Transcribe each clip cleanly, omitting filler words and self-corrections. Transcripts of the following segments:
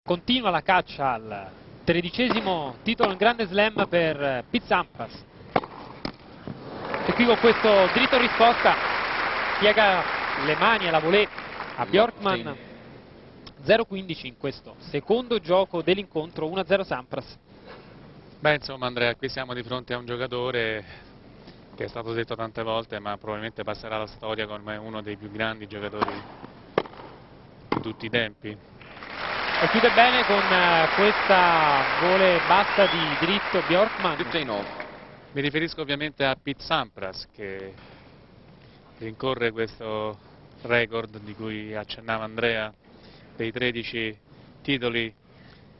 continua la caccia al 13° titolo in Grande Slam per Pete Sampras. E qui con questo dritto risposta piega le mani alla volée a Bjorkman. 0-15 in questo secondo gioco dell'incontro, 1-0 Sampras. Beh, insomma, Andrea, qui siamo di fronte a un giocatore che è stato detto tante volte, ma probabilmente passerà alla storia come uno dei più grandi giocatori di tutti i tempi. E chiude bene con questa volée bassa di dritto Bjorkman. Mi riferisco ovviamente a Pete Sampras, che rincorre questo record di cui accennava Andrea, dei 13 titoli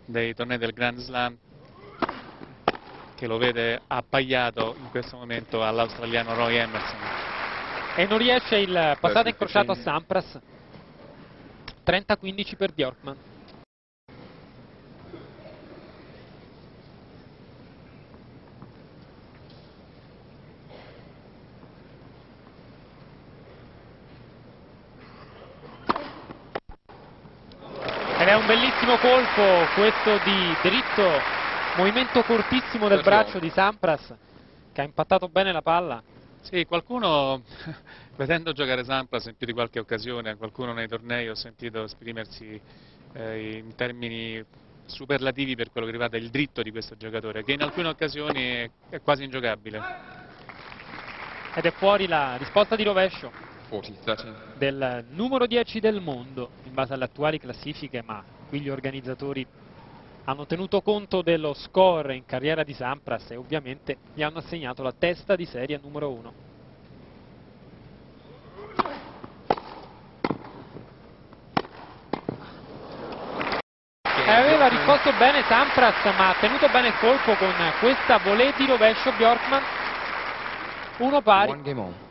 dei tornei del Grand Slam, che lo vede appaiato in questo momento all'australiano Roy Emerson. E non riesce il passato incrociato a Sampras. 30-15 per Bjorkman. Ed è un bellissimo colpo questo di dritto, movimento cortissimo del braccio di Sampras, che ha impattato bene la palla. Sì, qualcuno, vedendo giocare Sampras in più di qualche occasione, qualcuno nei tornei ho sentito esprimersi in termini superlativi per quello che riguarda il dritto di questo giocatore, che in alcune occasioni è quasi ingiocabile. Ed è fuori la risposta di rovescio del numero 10 del mondo in base alle attuali classifiche, ma qui gli organizzatori hanno tenuto conto dello score in carriera di Sampras e ovviamente gli hanno assegnato la testa di serie numero 1. E aveva risposto bene Sampras, ma ha tenuto bene il colpo con questa volée di rovescio Bjorkman. 1 pari.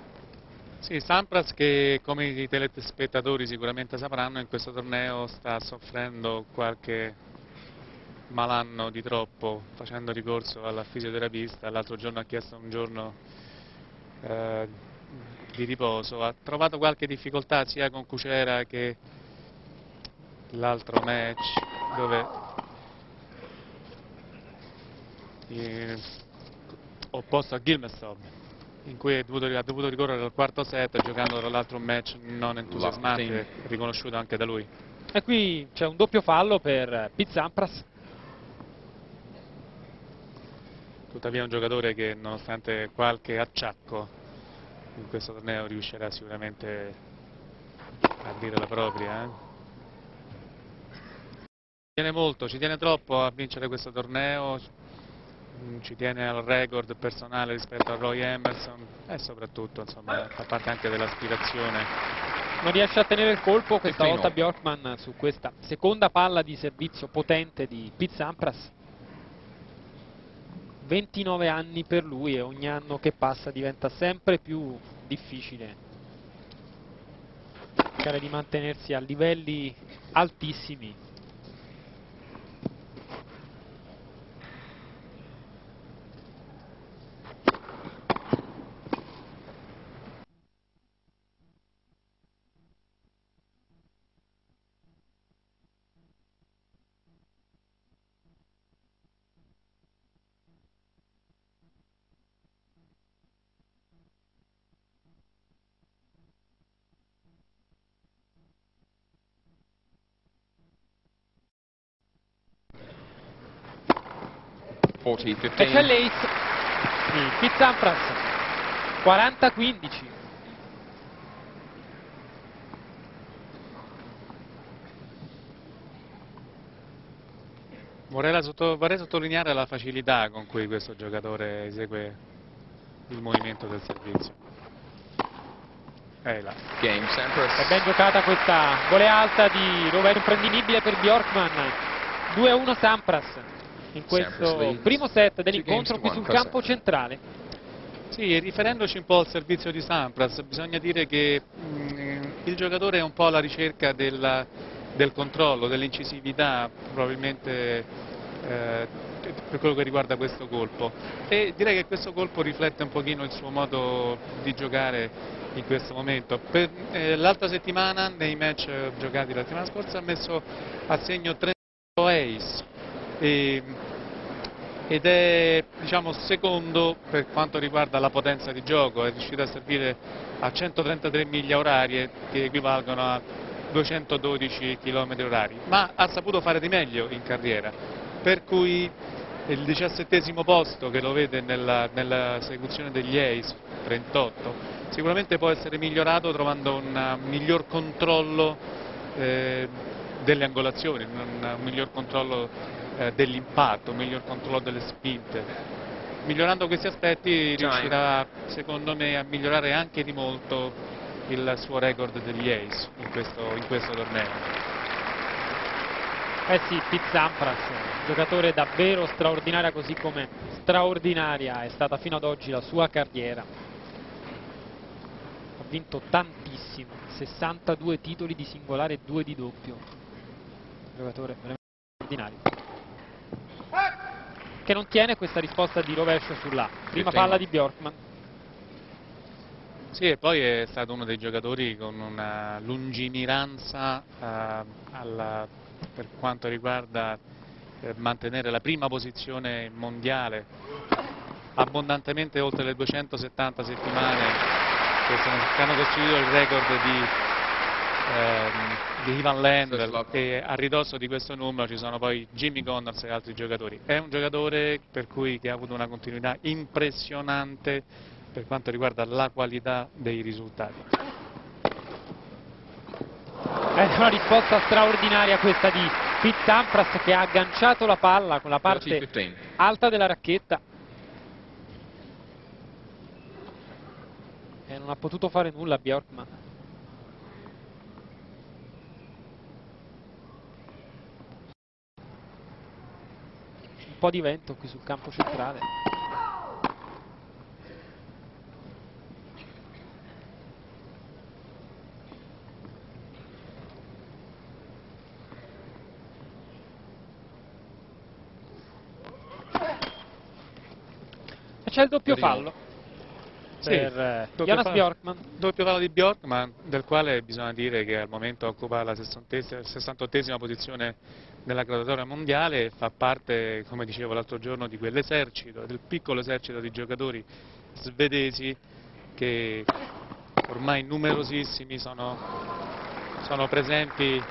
Sì, Sampras, che come i telespettatori sicuramente sapranno, in questo torneo sta soffrendo qualche malanno di troppo, facendo ricorso alla fisioterapista. L'altro giorno ha chiesto un giorno di riposo, ha trovato qualche difficoltà sia con Kucera che l'altro match dove opposto a Gilmestov, in cui ha dovuto ricorrere al quarto set, giocando tra l'altro un match non entusiasmante, riconosciuto anche da lui. E qui c'è un doppio fallo per Pete Sampras. Tuttavia un giocatore che, nonostante qualche acciacco in questo torneo, riuscirà sicuramente a dire la propria. Ci tiene molto, ci tiene troppo a vincere questo torneo, ci tiene al record personale rispetto a Roy Emerson e soprattutto, insomma, fa parte anche dell'aspirazione. Non riesce a tenere il colpo questa volta Bjorkman su questa seconda palla di servizio potente di Pete Sampras. 29 anni per lui e ogni anno che passa diventa sempre più difficile cercare di mantenersi a livelli altissimi. E c'è l'ace di Pete Sampras, 40-15. Vorrei sottolineare la facilità con cui questo giocatore esegue il movimento del servizio. È ben giocata questa volée alta di rovescio imprendibile per Bjorkman. 2-1 Sampras in questo primo set dell'incontro qui sul campo centrale. Sì, riferendoci un po' al servizio di Sampras, bisogna dire che il giocatore è un po' alla ricerca del controllo, dell'incisività, probabilmente per quello che riguarda questo colpo, e direi che questo colpo riflette un pochino il suo modo di giocare in questo momento. L'altra settimana, nei match giocati la settimana scorsa, ha messo a segno 3 ace ed è, diciamo, secondo per quanto riguarda la potenza di gioco. È riuscito a servire a 133 miglia orarie, che equivalgono a 212 km orari, ma ha saputo fare di meglio in carriera, per cui il 17° posto che lo vede nella esecuzione degli ace, 38, sicuramente può essere migliorato trovando un miglior controllo delle angolazioni, un miglior controllo dell'impatto, un miglior controllo delle spinte. Migliorando questi aspetti riuscirà, secondo me, a migliorare anche di molto il suo record degli ace in questo torneo. Eh sì, Sampras, giocatore davvero straordinario, così come straordinaria è stata fino ad oggi la sua carriera. Ha vinto tantissimo, 62 titoli di singolare e 2 di doppio. Giocatore veramente straordinario. Che non tiene questa risposta di rovescio sulla prima palla di Bjorkman. Sì, e poi è stato uno dei giocatori con una lungimiranza per quanto riguarda mantenere la prima posizione mondiale abbondantemente oltre le 270 settimane che hanno costituito il record di Ivan Lendl, e a ridosso di questo numero ci sono poi Jimmy Connors e altri giocatori. È un giocatore che ha avuto una continuità impressionante per quanto riguarda la qualità dei risultati. È una risposta straordinaria questa di Sampras, che ha agganciato la palla con la parte alta della racchetta e non ha potuto fare nulla Bjorkman. Un po' di vento qui sul campo centrale. E c'è il doppio fallo per Jonas Bjorkman. Doppio fallo di Bjorkman, del quale bisogna dire che al momento occupa la 68esima posizione nella graduatoria mondiale e fa parte, come dicevo l'altro giorno, di quell'esercito, del piccolo esercito di giocatori svedesi che ormai numerosissimi sono presenti in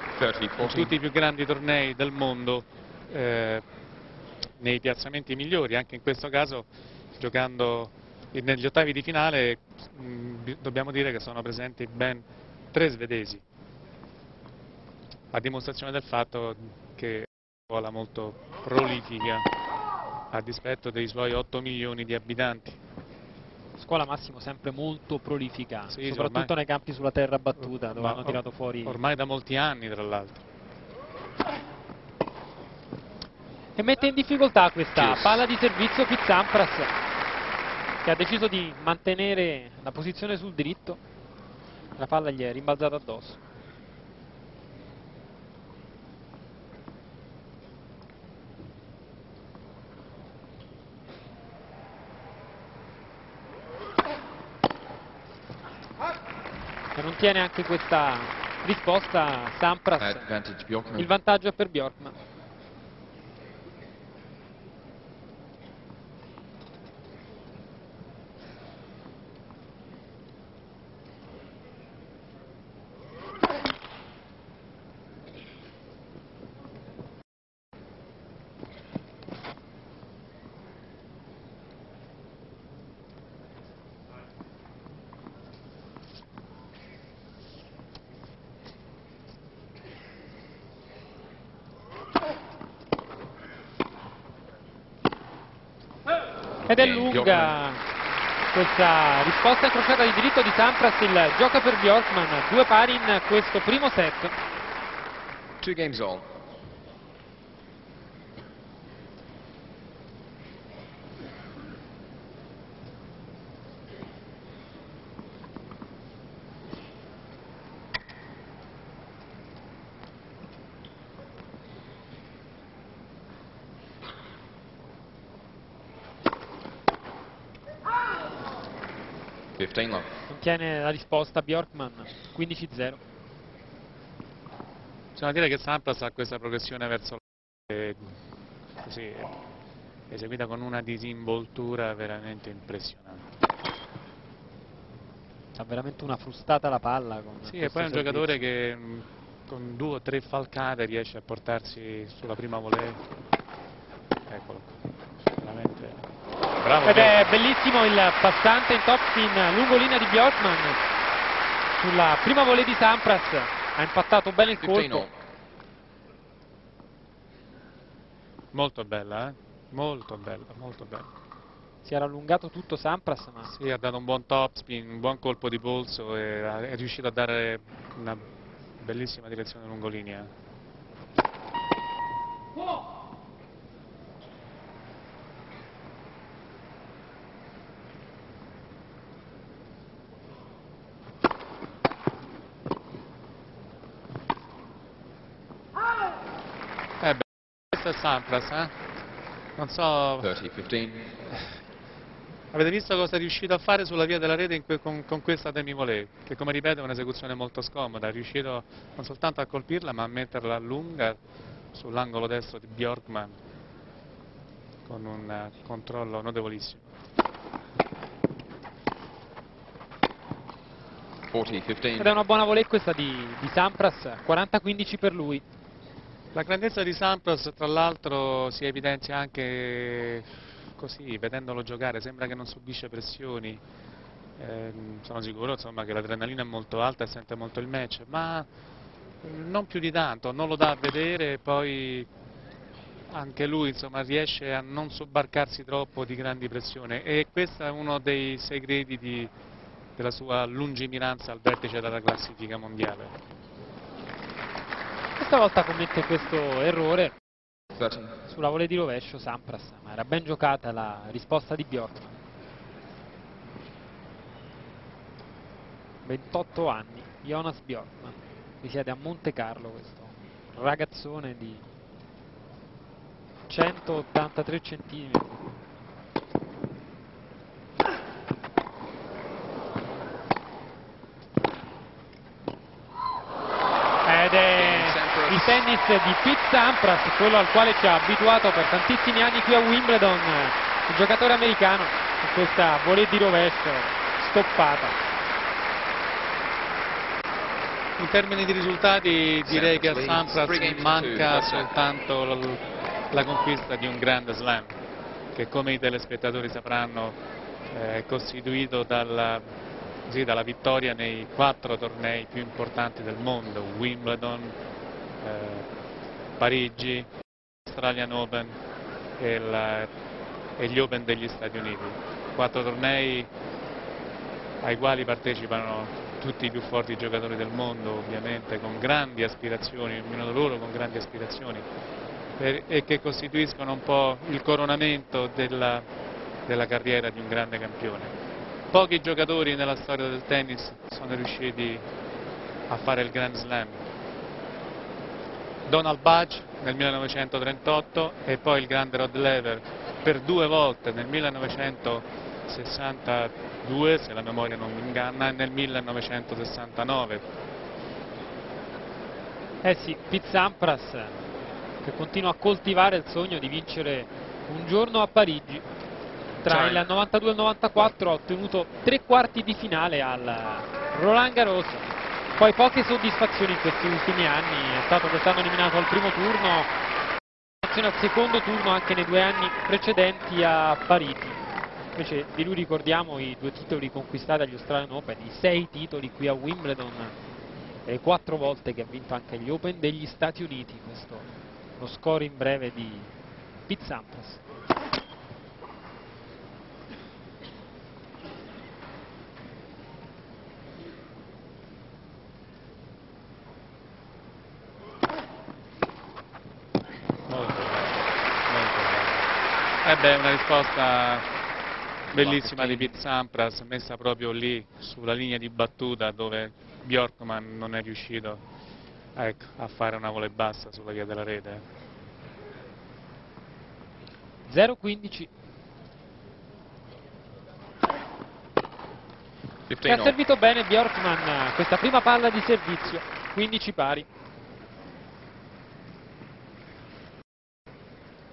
tutti i più grandi tornei del mondo, nei piazzamenti migliori. Anche in questo caso, giocando negli ottavi di finale, dobbiamo dire che sono presenti ben 3 svedesi, a dimostrazione del fatto che è una scuola molto prolifica a dispetto dei suoi 8 milioni di abitanti. Scuola, Massimo, sempre molto prolifica, Sì, soprattutto ormai, nei campi sulla terra battuta, dove hanno tirato fuori. Ormai da molti anni, tra l'altro. E mette in difficoltà questa palla di servizio Sampras, che ha deciso di mantenere la posizione sul dritto. La palla gli è rimbalzata addosso. E non tiene anche questa risposta Sampras. Il vantaggio è per Bjorkman. Ed è lunga questa risposta incrociata di diritto di Sampras. Il gioco per Bjorkman, 2 pari in questo primo set. 2 games all. Non tiene la risposta Bjorkman, 15-0. Bisogna dire che Sampras ha questa progressione verso così, eseguita con una disinvoltura veramente impressionante. Ha veramente una frustata la palla con Sì, e questo poi è un servizio. giocatore che con 2 o 3 falcate riesce a portarsi sulla prima volée. Eccolo qua, veramente bravo. Ed è bellissimo il passante in topspin lungo linea di Bjorkman. Sulla prima volée di Sampras ha impattato bene il 15 colpo. all. Molto bella, molto bella, molto bella. Si era allungato tutto Sampras, ma Sì, ha dato un buon topspin, un buon colpo di polso e è riuscito a dare una bellissima direzione lungolinea. Beh, questo è Sampras, non so, 30-15. avete visto cosa è riuscito a fare sulla via della rete con questa demi-volée, che come ripeto è un'esecuzione molto scomoda, è riuscito non soltanto a colpirla ma a metterla lunga sull'angolo destro di Bjorkman con un controllo notevolissimo. 40-15. ed è una buona volée questa di Sampras, 40-15 per lui. La grandezza di Sampras tra l'altro si evidenzia anche così, vedendolo giocare, sembra che non subisce pressioni. Sono sicuro insomma, che l'adrenalina è molto alta e sente molto il match, ma non più di tanto, non lo dà a vedere e poi anche lui insomma, riesce a non sobbarcarsi troppo di grandi pressioni e questo è uno dei segreti della sua lungimiranza al vertice della classifica mondiale. Questa volta commette questo errore 30. sulla volée di rovescio Sampras, ma era ben giocata la risposta di Bjorkman. 28 anni, Jonas Bjorkman, risiede a Monte Carlo, questo ragazzone di 183 centimetri. Ed è il tennis di Pete Sampras, quello al quale ci ha abituato per tantissimi anni qui a Wimbledon, il giocatore americano, con questa volée di rovescio stoppata. In termini di risultati direi che a Sampras 3 games to manca 2. soltanto la conquista di un grande slam, che come i telespettatori sapranno è costituito dalla vittoria nei 4 tornei più importanti del mondo: Wimbledon, Parigi, Australian Open e gli Open degli Stati Uniti. 4 tornei ai quali partecipano tutti i più forti giocatori del mondo, ovviamente con grandi aspirazioni, ognuno di loro con grandi aspirazioni, e che costituiscono un po' il coronamento della carriera di un grande campione. Pochi giocatori nella storia del tennis sono riusciti a fare il Grand Slam. Donald Budge nel 1938 e poi il grande Rod Laver per 2 volte nel 1962, se la memoria non mi inganna, e nel 1969. Eh sì, Pete Sampras che continua a coltivare il sogno di vincere un giorno a Parigi. Tra il 92 e il 94 ha ottenuto 3 quarti di finale al Roland Garros. Poi poche soddisfazioni in questi ultimi anni, è stato quest'anno eliminato al primo turno, al secondo turno anche nei 2 anni precedenti a Parigi. Invece di lui ricordiamo i 2 titoli conquistati agli Australian Open, i 6 titoli qui a Wimbledon e le 4 volte che ha vinto anche gli Open degli Stati Uniti. Questo lo score in breve di Pete Sampras. Molto bello, molto bello. Una risposta bellissima di Pete Sampras, messa proprio lì sulla linea di battuta dove Bjorkman non è riuscito a fare una volée bassa sulla via della rete. 0-15. E ha 15 all. servito bene Bjorkman questa prima palla di servizio, 15 pari.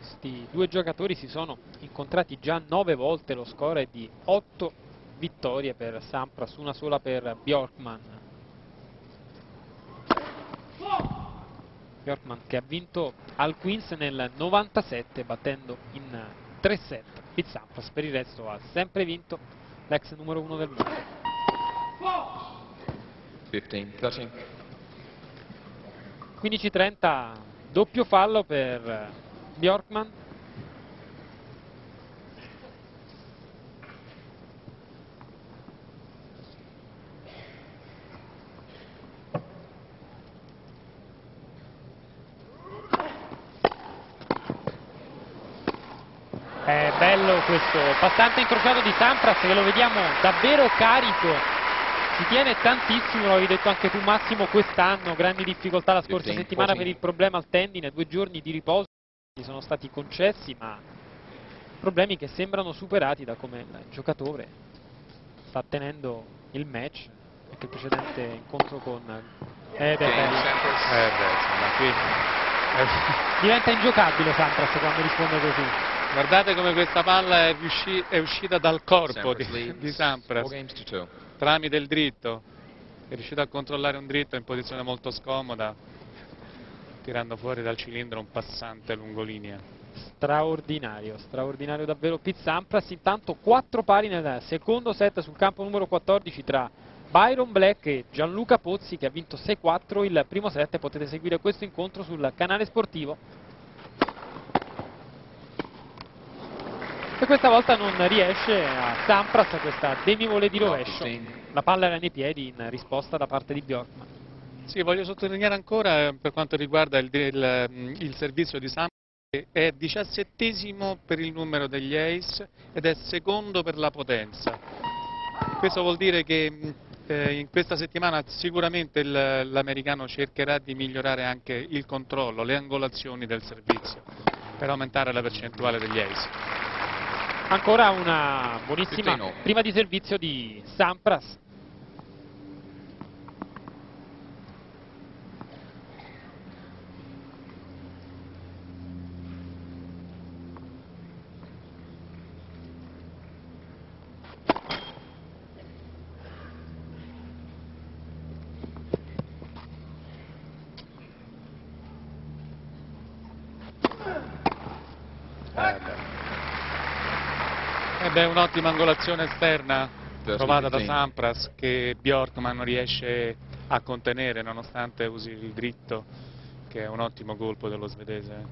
Questi due giocatori si sono incontrati già 9 volte, lo score è di 8 vittorie per Sampras, una sola per Bjorkman. Bjorkman che ha vinto al Queens nel 97 battendo in 3 set Pete Sampras. Per il resto ha sempre vinto l'ex numero 1 del mondo. 15-13. 15-30, doppio fallo per Bjorkman. È bello questo passante incrociato di Sampras, che lo vediamo davvero carico, si tiene tantissimo, l'avevi detto anche tu Massimo, quest'anno, grandi difficoltà la scorsa settimana per il problema al tendine, 2 giorni di riposo gli sono stati concessi, ma problemi che sembrano superati da come il giocatore sta tenendo il match, anche il precedente incontro con diventa ingiocabile Sampras quando risponde così. Guardate come questa palla è uscita dal corpo di Sampras tramite il dritto, è riuscito a controllare un dritto in posizione molto scomoda, tirando fuori dal cilindro un passante lungolinea. Straordinario, straordinario davvero Pete Sampras. Intanto 4 pari nel secondo set sul campo numero 14 tra Byron Black e Gianluca Pozzi, che ha vinto 6-4 il primo set. Potete seguire questo incontro sul canale sportivo. E questa volta non riesce a Sampras questa demi-volée di rovescio, la palla era nei piedi in risposta da parte di Bjorkman. Sì, voglio sottolineare ancora per quanto riguarda il servizio di Sampras, che è 17° per il numero degli ace ed è secondo per la potenza. Questo vuol dire che in questa settimana sicuramente l'americano cercherà di migliorare anche il controllo, le angolazioni del servizio per aumentare la percentuale degli ace. Ancora una buonissima prima di servizio di Sampras. Un'ottima angolazione esterna trovata da Sampras, che Bjorkman non riesce a contenere nonostante usi il dritto, che è un ottimo colpo dello svedese.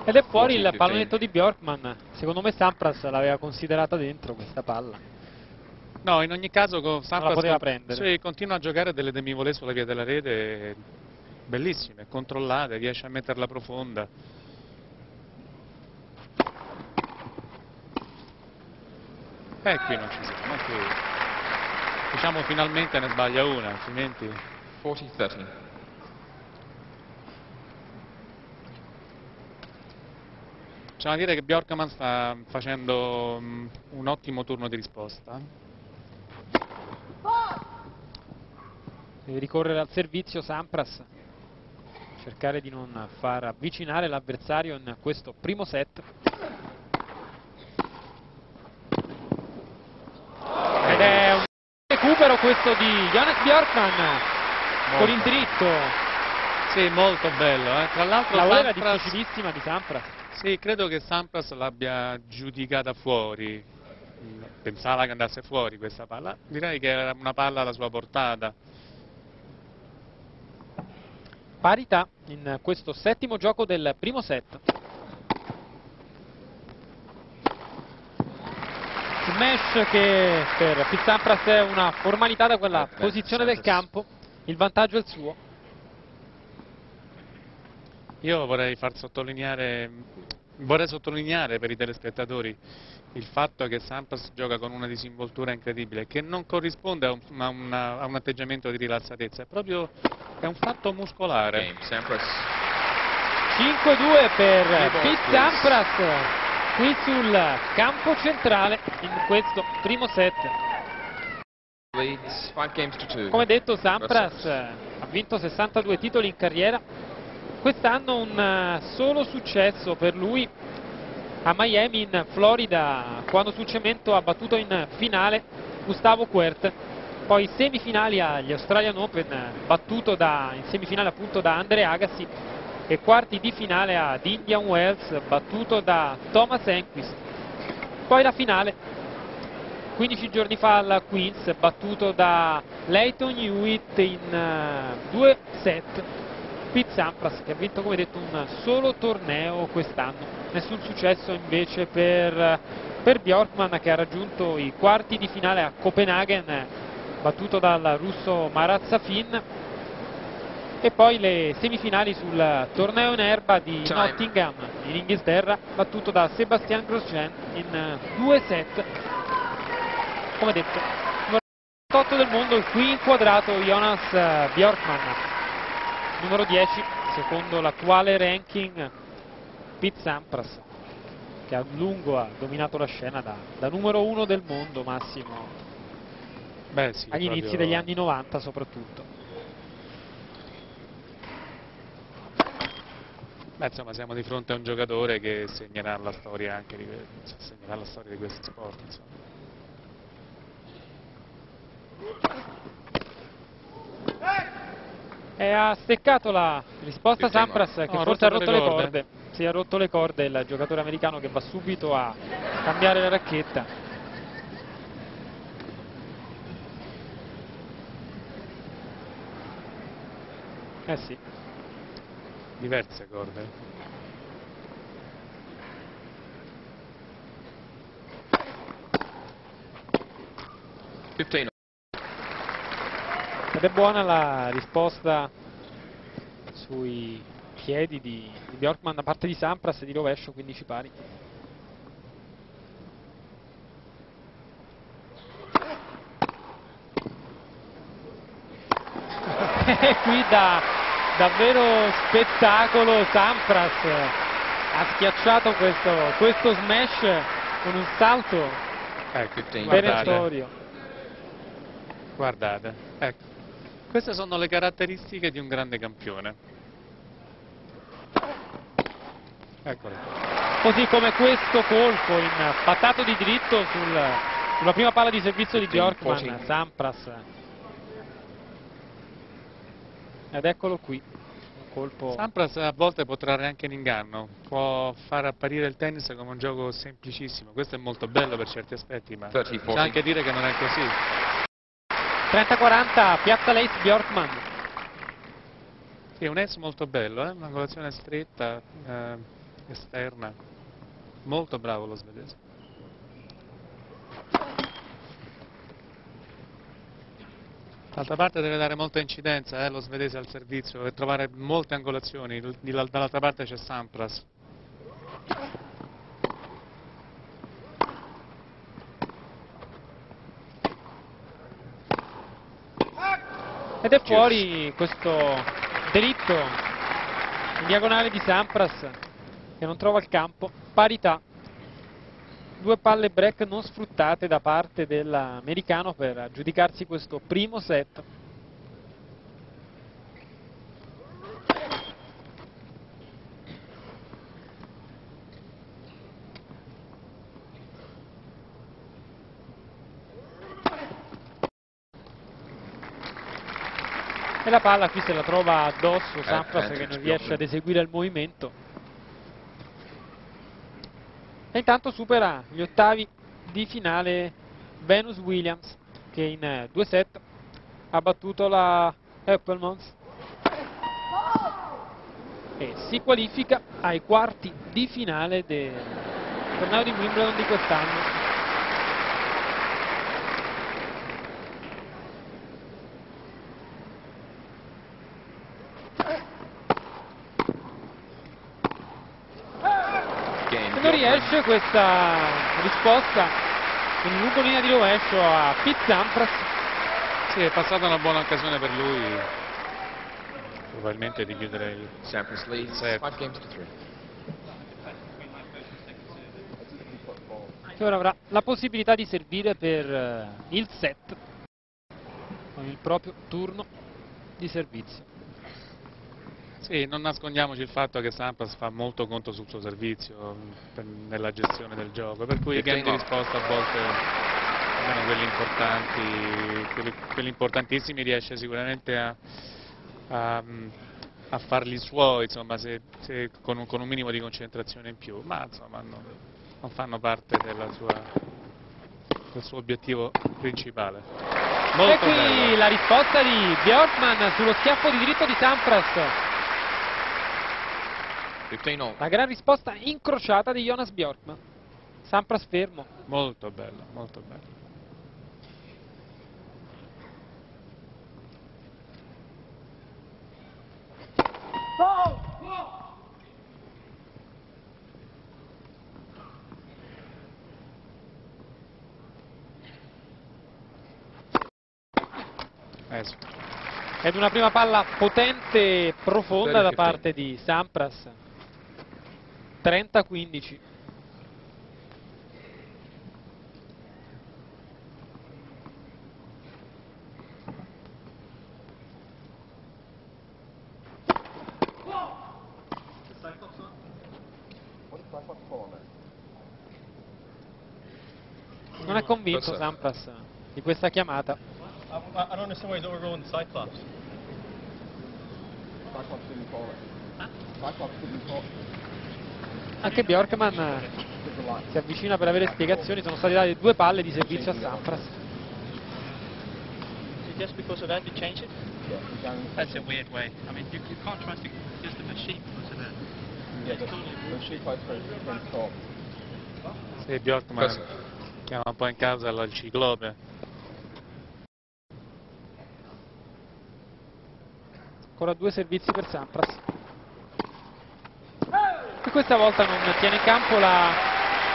Ed è fuori il pallonetto di Bjorkman. Secondo me Sampras l'aveva considerata dentro questa palla. No, in ogni caso Sampras continua a giocare delle demi-volée sulla via della rete bellissime, controllate, riesce a metterla profonda. Qui non ci siamo, qui diciamo finalmente ne sbaglia una, altrimenti 40-30. C'è da dire che Bjorkman sta facendo un ottimo turno di risposta. Deve ricorrere al servizio Sampras, cercare di non far avvicinare l'avversario in questo primo set. Ed è un recupero questo di Jonas Bjorkman con il dritto. Sì, molto bello. Tra l'altro la volta difficilissima di Sampras. Sì, credo che Sampras l'abbia giudicata fuori. Pensava che andasse fuori questa palla. Direi che era una palla alla sua portata. Parità in questo settimo gioco del primo set. Smash che per Pete Sampras è una formalità da quella posizione del campo, il vantaggio è il suo. Io vorrei sottolineare per i telespettatori il fatto che Sampras gioca con una disinvoltura incredibile, che non corrisponde a un atteggiamento di rilassatezza, è un fatto muscolare. 5-2 per Pete Sampras qui sul campo centrale in questo primo set. Leads 5 games to 2. Come detto, Sampras ha vinto 62 titoli in carriera. Quest'anno un solo successo per lui a Miami in Florida, quando sul cemento ha battuto in finale Gustavo Kuerten. Poi semifinali agli Australian Open, battuto in semifinale appunto da Andre Agassi, e quarti di finale ad Indian Wells, battuto da Thomas Enquist. Poi la finale 15 giorni fa al Queens, battuto da Lleyton Hewitt in 2 set. Pete Sampras, che ha vinto, come detto, un solo torneo quest'anno. Nessun successo invece per Bjorkman, che ha raggiunto i quarti di finale a Copenaghen, battuto dal russo Marat Safin. E poi le semifinali sul torneo in erba di Nottingham in Inghilterra, battuto da Sébastien Grosjean in 2 set. Come detto, numero 8 del mondo, qui inquadrato Jonas Bjorkman, numero 10 secondo l'attuale ranking Pete Sampras, che a lungo ha dominato la scena da numero 1 del mondo massimo. Beh, sì, agli inizi degli anni 90 soprattutto. Beh, insomma, siamo di fronte a un giocatore che segnerà la storia anche segnerà la storia di questo sport, insomma. E ha steccato la risposta Sampras, che forse ha rotto le corde. Si è rotto le corde il giocatore americano, che va subito a cambiare la racchetta. Eh sì. Diverse corde. Ed è buona la risposta sui piedi di Bjorkman da parte di Sampras, di rovescio 15 pari. E qui davvero spettacolo. Sampras ha schiacciato questo smash con un salto perentorio. Guardate, ecco, queste sono le caratteristiche di un grande campione. Eccolo. Così come questo colpo impattato di dritto sulla prima palla di servizio di Bjorkman, Sampras. Ed eccolo qui, un colpo. Sampras a volte può trarre anche in inganno, può far apparire il tennis come un gioco semplicissimo. Questo è molto bello per certi aspetti, ma c'è anche dire che non è così. 30-40, piazza l'ace Bjorkman. Sì, è un ace molto bello, un'angolazione stretta, esterna. Molto bravo lo svedese. D'altra parte deve dare molta incidenza lo svedese al servizio e trovare molte angolazioni. Dall'altra parte c'è Sampras. Ed è fuori questo dritto in diagonale di Sampras, che non trova il campo. Parità. 2 palle break non sfruttate da parte dell'americano per aggiudicarsi questo primo set. E la palla qui se la trova addosso Sampras, che non riesce ad eseguire il movimento. E intanto supera gli ottavi di finale Venus Williams, che in 2 set ha battuto la Eppelmans e si qualifica ai quarti di finale del torneo di Wimbledon di quest'anno. Se non riesce questa risposta in lungolinea di rovescio a Pete Sampras. Sì, è passata una buona occasione per lui, probabilmente, di chiudere il Sampras leads 5 games to 3. Che ora avrà la possibilità di servire per il set. il proprio turno di servizio. Sì, non nascondiamoci il fatto che Sampras fa molto conto sul suo servizio nella gestione del gioco, per cui i game di risposta a volte, almeno quelli importantissimi, riesce sicuramente a farli suoi, insomma, se con un minimo di concentrazione in più, ma insomma non fanno parte del suo obiettivo principale. Molto e qui bello. la risposta di Bjorkman sullo schiaffo di diritto di Sampras. 15 all. La gran risposta incrociata di Jonas Bjorkman. Sampras fermo. Molto bello, molto bello. Ed una prima palla potente e profonda da 30-15. parte di Sampras. 30-15. Non è convinto Sampras di questa chiamata. I don't understand why you don't roll the Cyclops. Anche Bjorkman si avvicina per avere spiegazioni. Sono state date 2 palle di servizio a Sampras. Is it just because of that you change it? That's a weird way. I mean, you can't trust just the machine because of that. Sì, Bjorkman chiama un po' in causa il ciclope. Ancora 2 servizi per Sampras. E questa volta non tiene in campo la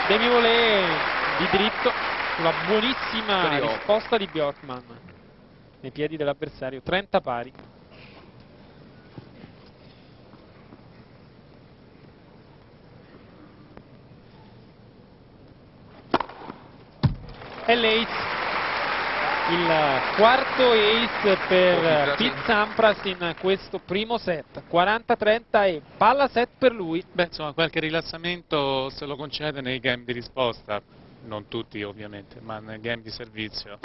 demi-volée di dritto sulla buonissima risposta di Bjorkman nei piedi dell'avversario. 30 pari. E l'ace, il quarto ace per Pete Sampras in questo primo set. 40-30 e palla set per lui. Beh, insomma, qualche rilassamento se lo concede nei game di risposta, non tutti ovviamente, ma nei game di servizio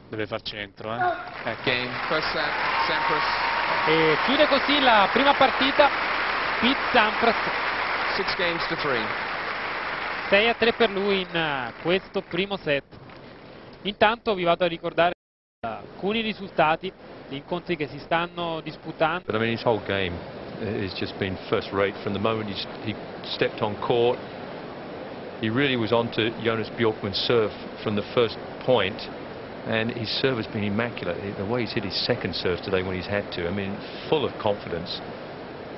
deve far centro. Game, first set, Sampras. E chiude così la prima partita Pete Sampras. 6-3. 6-3 per lui in questo primo set. Intanto vi vado a ricordare alcuni risultati di incontri che si stanno disputando. But I mean, his whole game has just been first rate from the moment he stepped on court. He really was on to Jonas Bjorkman's serve from the first point, and his serve has been immaculate. The way he's hit his second serve today when he's had to, I mean, full of confidence.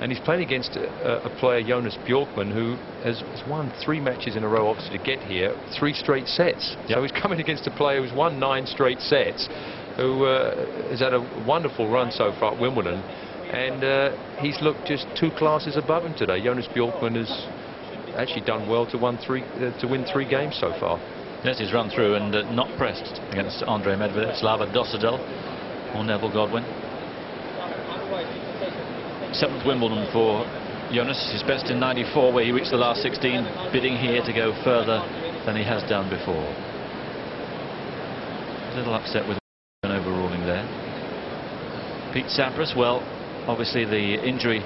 And he's playing against a player, Jonas Bjorkman, who has won 3 matches in a row, obviously, to get here, 3 straight sets. Yep. So he's coming against a player who's won 9 straight sets, who has had a wonderful run so far at Wimbledon. And he's looked just 2 classes above him today. Jonas Bjorkman has actually done well to win 3 games so far. Yes, he's run through and not pressed against Andre Medvedev, Slava Dossadel or Neville Godwin. 7th Wimbledon for Jonas, his best in '94, where he reached the last 16, bidding here to go further than he has done before. A little upset with an overruling there. Pete Sampras, well, obviously the injury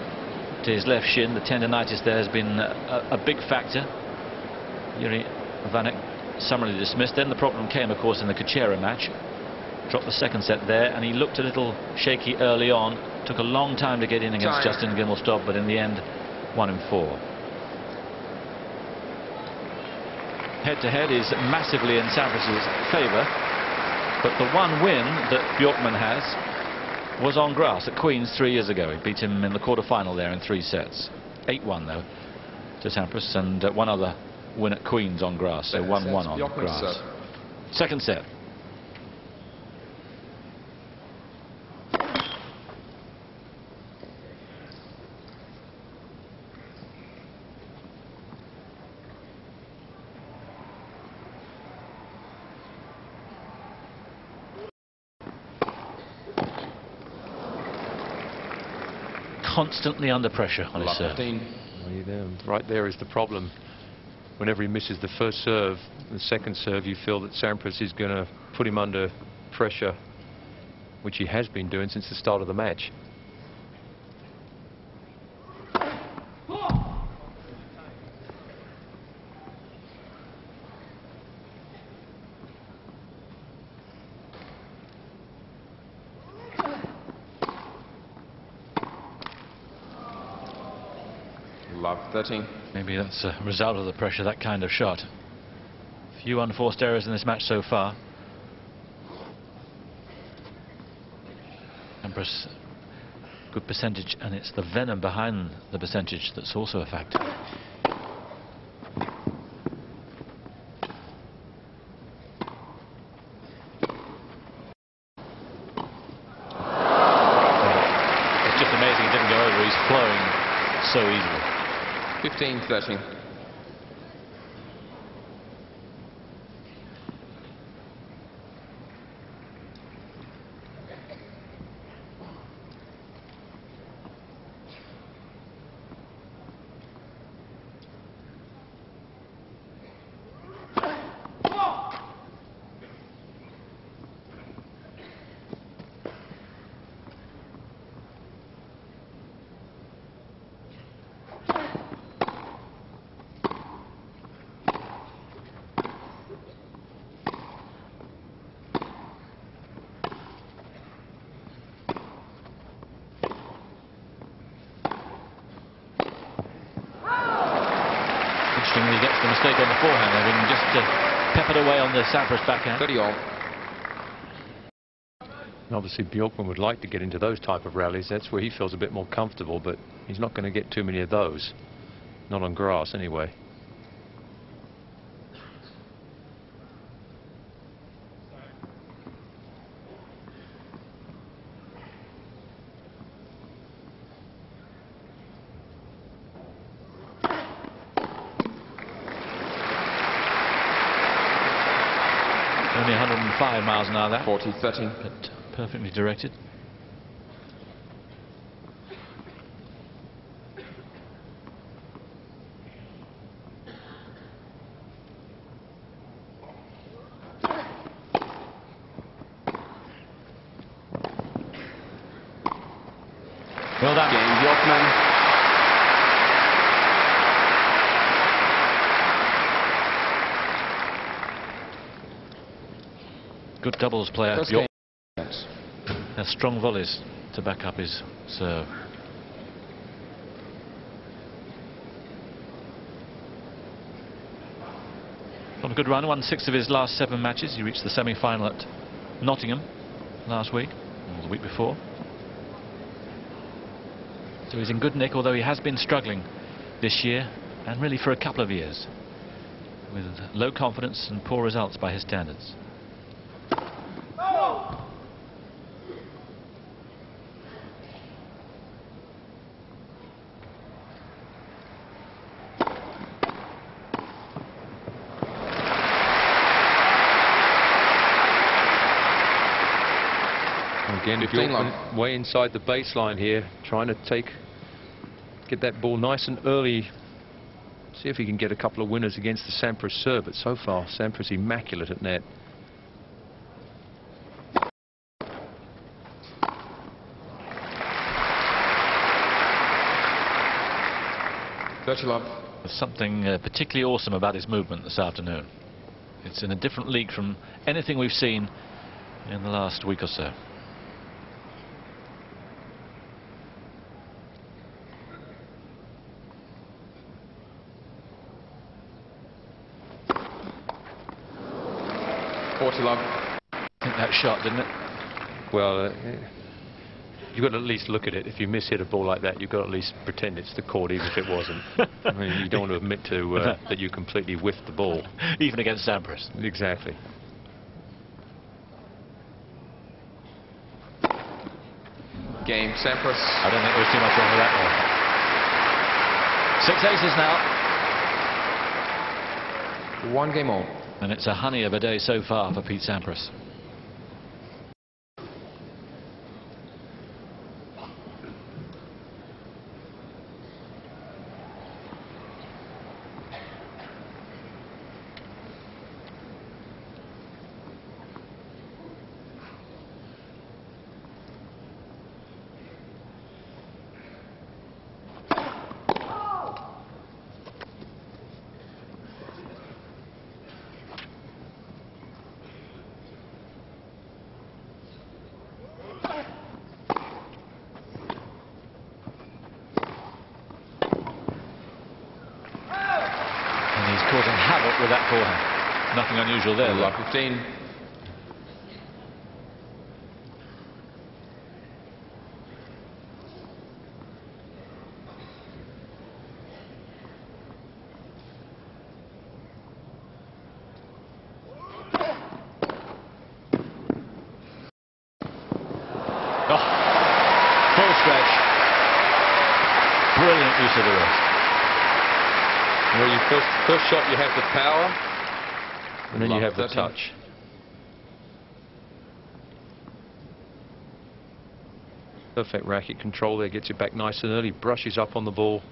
to his left shin, the tendonitis there, has been a big factor. Yuri Vanek summarily dismissed. Then the problem came, of course, in the Kuchera match. Dropped the 2nd set there, and he looked a little shaky early on. Took a long time to get in against Justin Gimelstob, but in the end won in 4. Head-to-head is massively in Sampras's favour, but the one win that Bjorkman has was on grass at Queen's 3 years ago. He beat him in the quarter-final there in 3 sets. 8-1 though to Sampras, and one other win at Queen's on grass, so 1-1 on grass. 2nd set. constantly under pressure on his serve. 15. Right there is the problem. Whenever he misses the first serve, the second serve, you feel that Sampras is going to put him under pressure, which he has been doing since the start of the match. Love 13. Maybe that's a result of the pressure, that kind of shot. Few unforced errors in this match so far. Sampras, good percentage, and it's the venom behind the percentage that's also a factor. It's just amazing it didn't go over. He's flowing so easily. 15-13. Interestingly, he gets the mistake on the forehand, having just peppered away on the Sampras backhand. 30 all. And obviously Bjorkman would like to get into those type of rallies. That's where he feels a bit more comfortable, but he's not going to get too many of those. Not on grass anyway. Only 105 miles an hour, that. 40-13. But perfectly directed. Well done. Game Bjorkman. Good doubles player. First Bjork game. has strong volleys to back up his serve. On a good run, won 6 of his last 7 matches. He reached the semi-final at Nottingham last week, or the week before. So he's in good nick, although he has been struggling this year, and really for a couple of years, with low confidence and poor results by his standards. Again, Bjorkman way inside the baseline here, trying to get that ball nice and early. See if he can get a couple of winners against the Sampras serve. But so far, Sampras immaculate at net. There's something particularly awesome about his movement this afternoon. It's in a different league from anything we've seen in the last week or so. I think that shot, didn't it? Well, you've got to at least look at it. If you miss-hit a ball like that, you've got to at least pretend it's the court, even if it wasn't. I mean, you don't want to admit to that you completely whiffed the ball. Even against Sampras. Exactly. Game Sampras. I don't think there was too much wrong with that one. 6 aces now. 1 game all. And it's a honey of a day so far for Pete Sampras. with that forehand. Nothing unusual there. Love 15. Full stretch. Brilliant use of the wrist. Well, you first shot you have the power, and then you have the 13. touch. Perfect racket control there, gets it back nice and early, brushes up on the ball.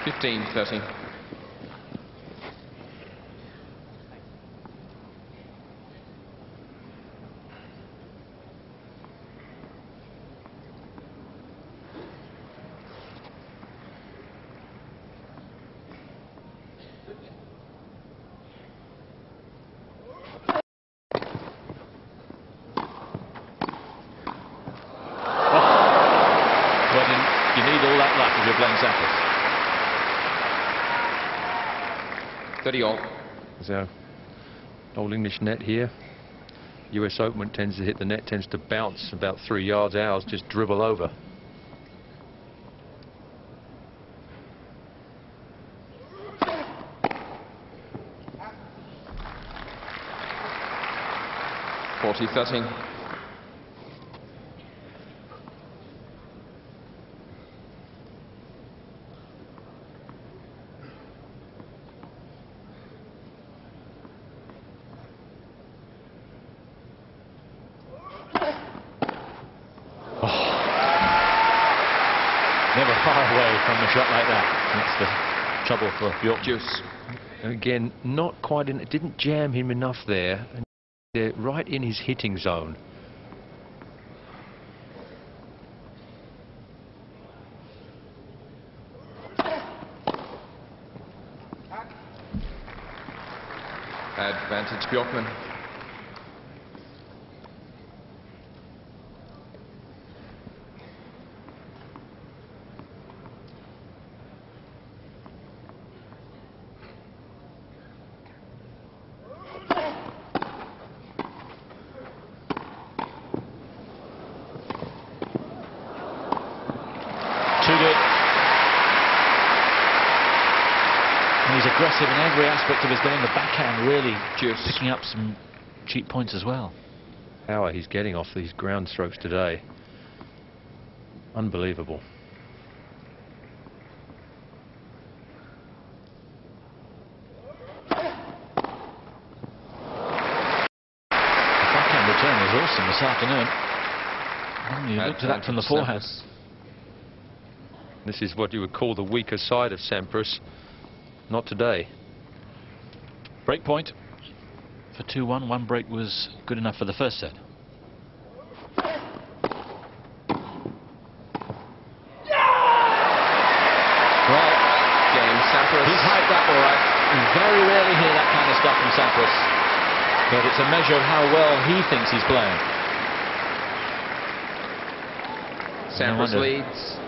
Fifteen, 13. Well, you need all that luck if you're playing Sampras. 30 all. There's our old English net here. US Open tends to hit the net, tends to bounce about 3 yards. Ours just dribble over. Forty, 13. Never far away from a shot like that. That's the trouble for Bjork. Juice. And again, not quite in. It didn't jam him enough there. And they're right in his hitting zone. Advantage Bjorkman. Too good. And he's aggressive in every aspect of his game. The backhand really picking up some cheap points as well. Power he's getting off these ground strokes today. Unbelievable. The backhand return was awesome this afternoon. You looked at that from the forehand. This is what you would call the weaker side of Sampras. Not today. Break point for 2-1. One break was good enough for the first set. Well, game Sampras. He's hyped up all right. You very rarely hear that kind of stuff from Sampras. But it's a measure of how well he thinks he's playing. Sampras leads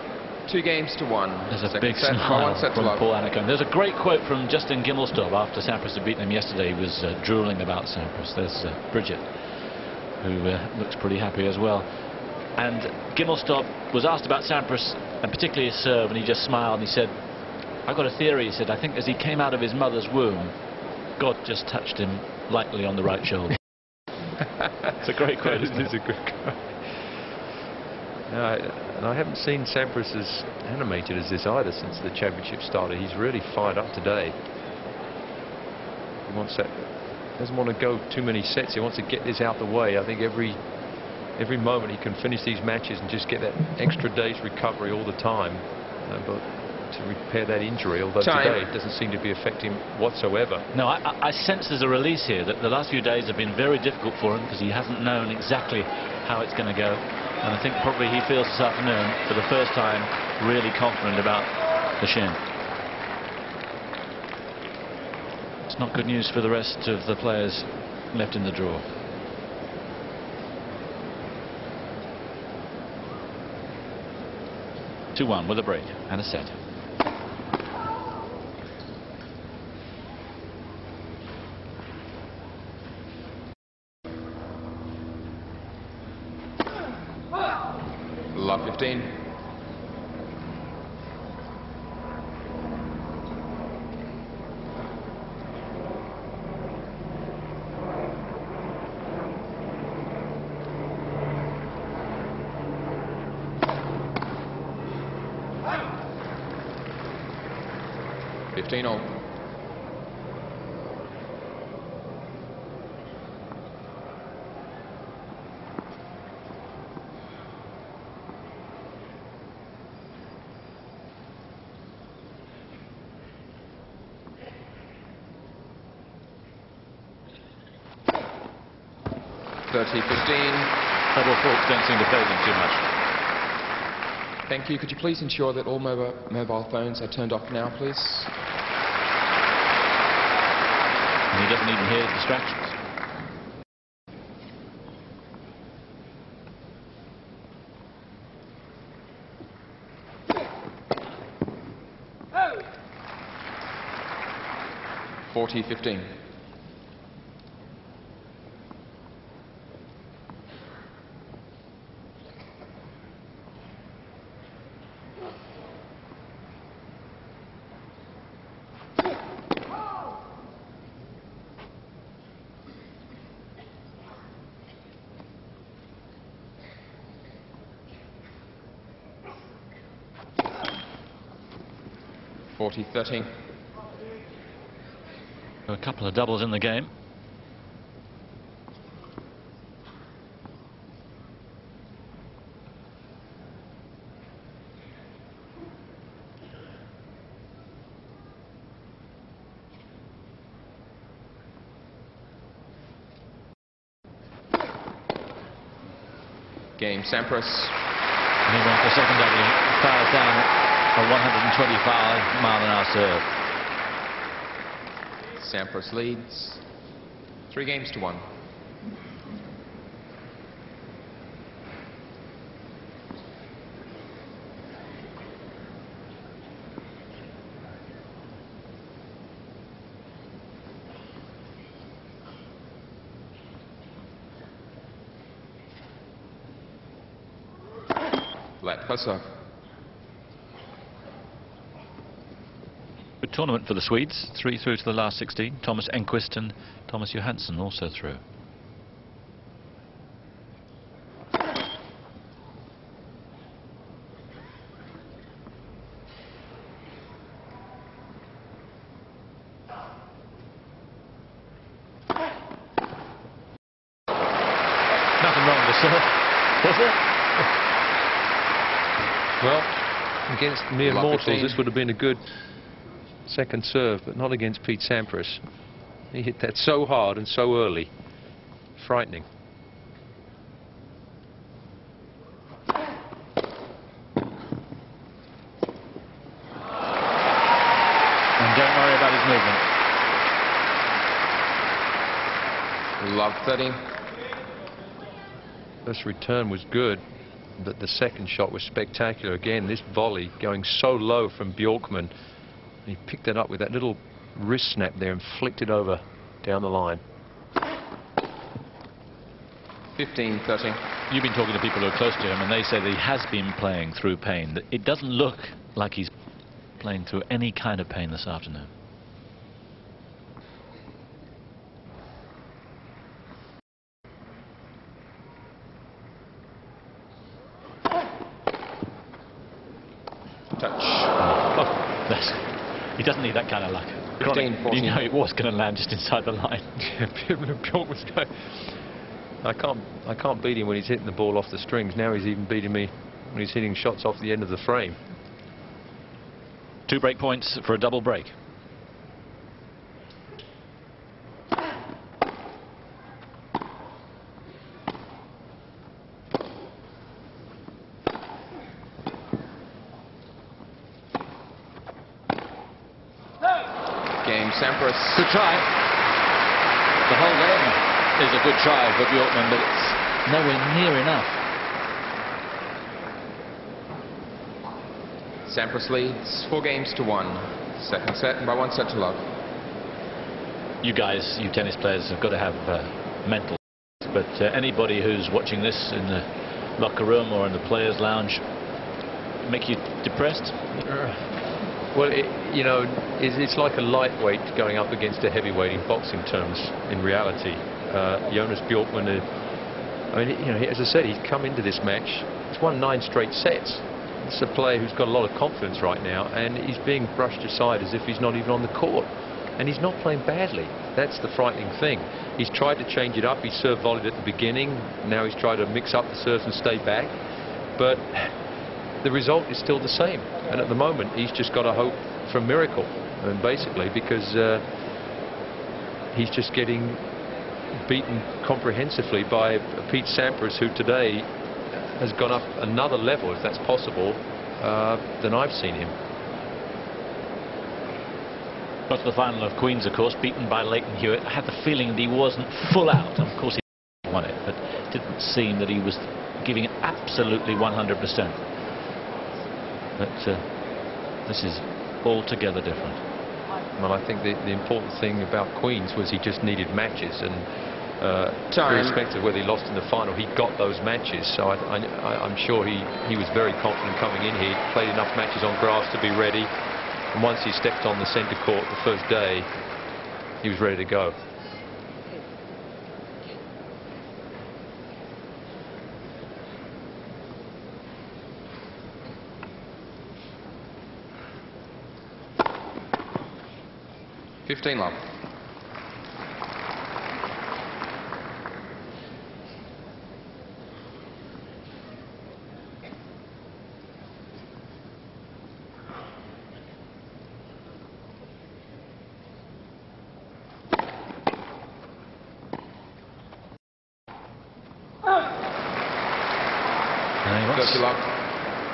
2-1. There's a Second big set, smile 1 set to from love. Paul Annacone. There's a great quote from Justin Gimelstob after Sampras had beaten him yesterday. He was drooling about Sampras. There's Bridget, who looks pretty happy as well. And Gimelstob was asked about Sampras, and particularly his serve, and he just smiled and he said, "I've got a theory," he said, "I think as he came out of his mother's womb, God just touched him lightly on the right shoulder." It's a great quote, isn't it? It's a good quote. And I haven't seen Sampras as animated as this either since the championship started. He's really fired up today. He wants that, doesn't want to go too many sets. He wants to get this out the way. I think every moment he can finish these matches and just get that extra day's recovery all the time. But to repair that injury, although today it doesn't seem to be affecting him whatsoever. No, I sense there's a release here, that the last few days have been very difficult for him because he hasn't known exactly how it's going to go. And I think probably he feels this afternoon, for the first time, really confident about the shin. It's not good news for the rest of the players left in the draw. (2-1) with a break and a set. Love 15. all. Double faults don't seem to play them too much. Thank you. Could you please ensure that all mobile phones are turned off now, please? And he doesn't even hear distractions. Oh. 40-15. A couple of doubles in the game. Game Sampras. Meanwhile, for second double, he fires down a 125-mile-an-hour serve. Sampras leads 3-1. Let Hussar. Good tournament for the Swedes. 3 through to the last 16. Thomas Enquist and Thomas Johansson also through. Nothing wrong with the serve, was there? Well, against mere Love mortals, 15. this would have been a good second serve, but not against Pete Sampras. He hit that so hard and so early. Frightening. And don't worry about his movement. Love 30. First return was good, but the second shot was spectacular. Again, this volley going so low from Bjorkman. He picked it up with that little wrist snap there and flicked it over down the line. 15-30. You've been talking to people who are close to him, and they say that he has been playing through pain. It doesn't look like he's playing through any kind of pain this afternoon. Touch. He doesn't need that kind of luck. 15-14. You know it was going to land just inside the line. was going. I can't beat him when he's hitting the ball off the strings. Now he's even beating me when he's hitting shots off the end of the frame. 2 break points for a double break. Game Sampras. Good try. The whole game is a good try for Bjorkman, but it's nowhere near enough. Sampras leads 4 games to 1. Second set by 1 set to love. You guys, you tennis players, have got to have mental. But anybody who's watching this in the locker room or in the players' lounge, make you depressed? Well, you know, it's like a lightweight going up against a heavyweight in boxing terms. In reality, Jonas Bjorkman, I mean, you know, as I said, he's come into this match. He's won 9 straight sets. It's a player who's got a lot of confidence right now, and he's being brushed aside as if he's not even on the court. And he's not playing badly. That's the frightening thing. He's tried to change it up. He serve volleyed at the beginning. Now he's tried to mix up the serves and stay back. But the result is still the same. And at the moment, he's just got to hope for a miracle, and basically, because he's just getting beaten comprehensively by Pete Sampras, who today has gone up another level, if that's possible, than I've seen him. Got to the final of Queens, of course, beaten by Leighton Hewitt. I had the feeling that he wasn't full out. Of course, he won it, but it didn't seem that he was giving it absolutely 100%. But this is altogether different. Well, I think the important thing about Queens was he just needed matches, and irrespective of whether he lost in the final, he got those matches. So I'm sure he was very confident coming in here. He played enough matches on grass to be ready. And once he stepped on the centre court the first day, he was ready to go. $15 love.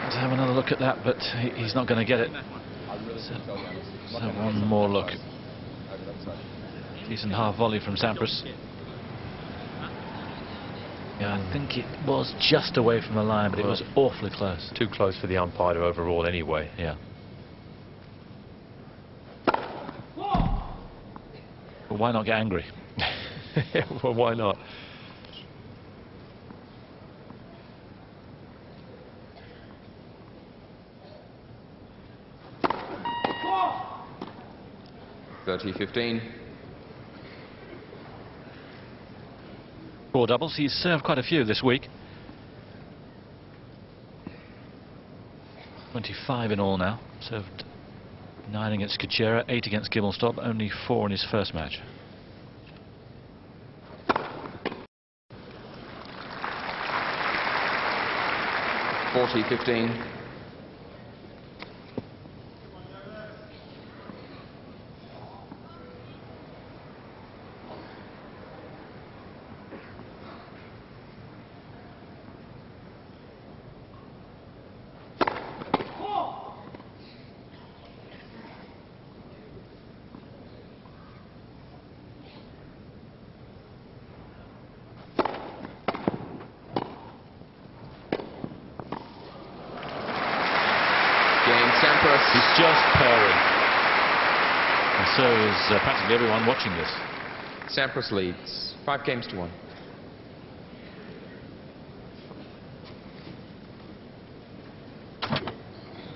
Let's have another look at that, but he's not going to get it. So one more look. Decent half volley from Sampras. Yeah, I think it was just away from the line, but it was awfully close. Too close for the umpire to overrule anyway. Yeah. Well, why not get angry? Well, why not? $30-15. 4 doubles. He's served quite a few this week. 25 in all now. Served 9 against Kuchera, 8 against Gibbelstop, only 4 in his first match. $40-15. Sampras. He's just purring. And so is practically everyone watching this. Sampras leads 5 games to 1.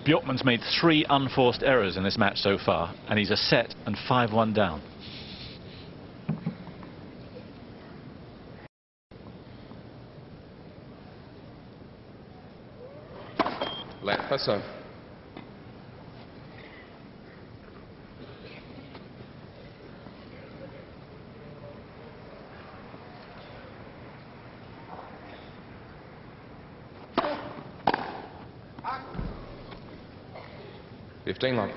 Bjorkman's made 3 unforced errors in this match so far, and he's a set and 5-1 down. Let Paso. $15 love.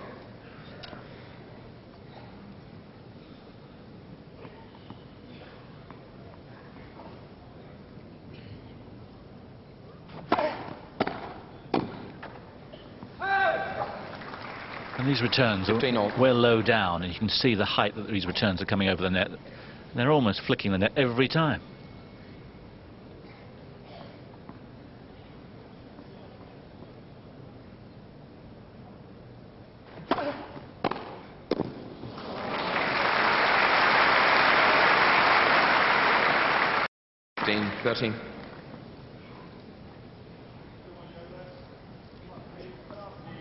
And these returns are 15-all. well low down, and you can see the height that these returns are coming over the net. They're almost flicking the net every time. Thirteen.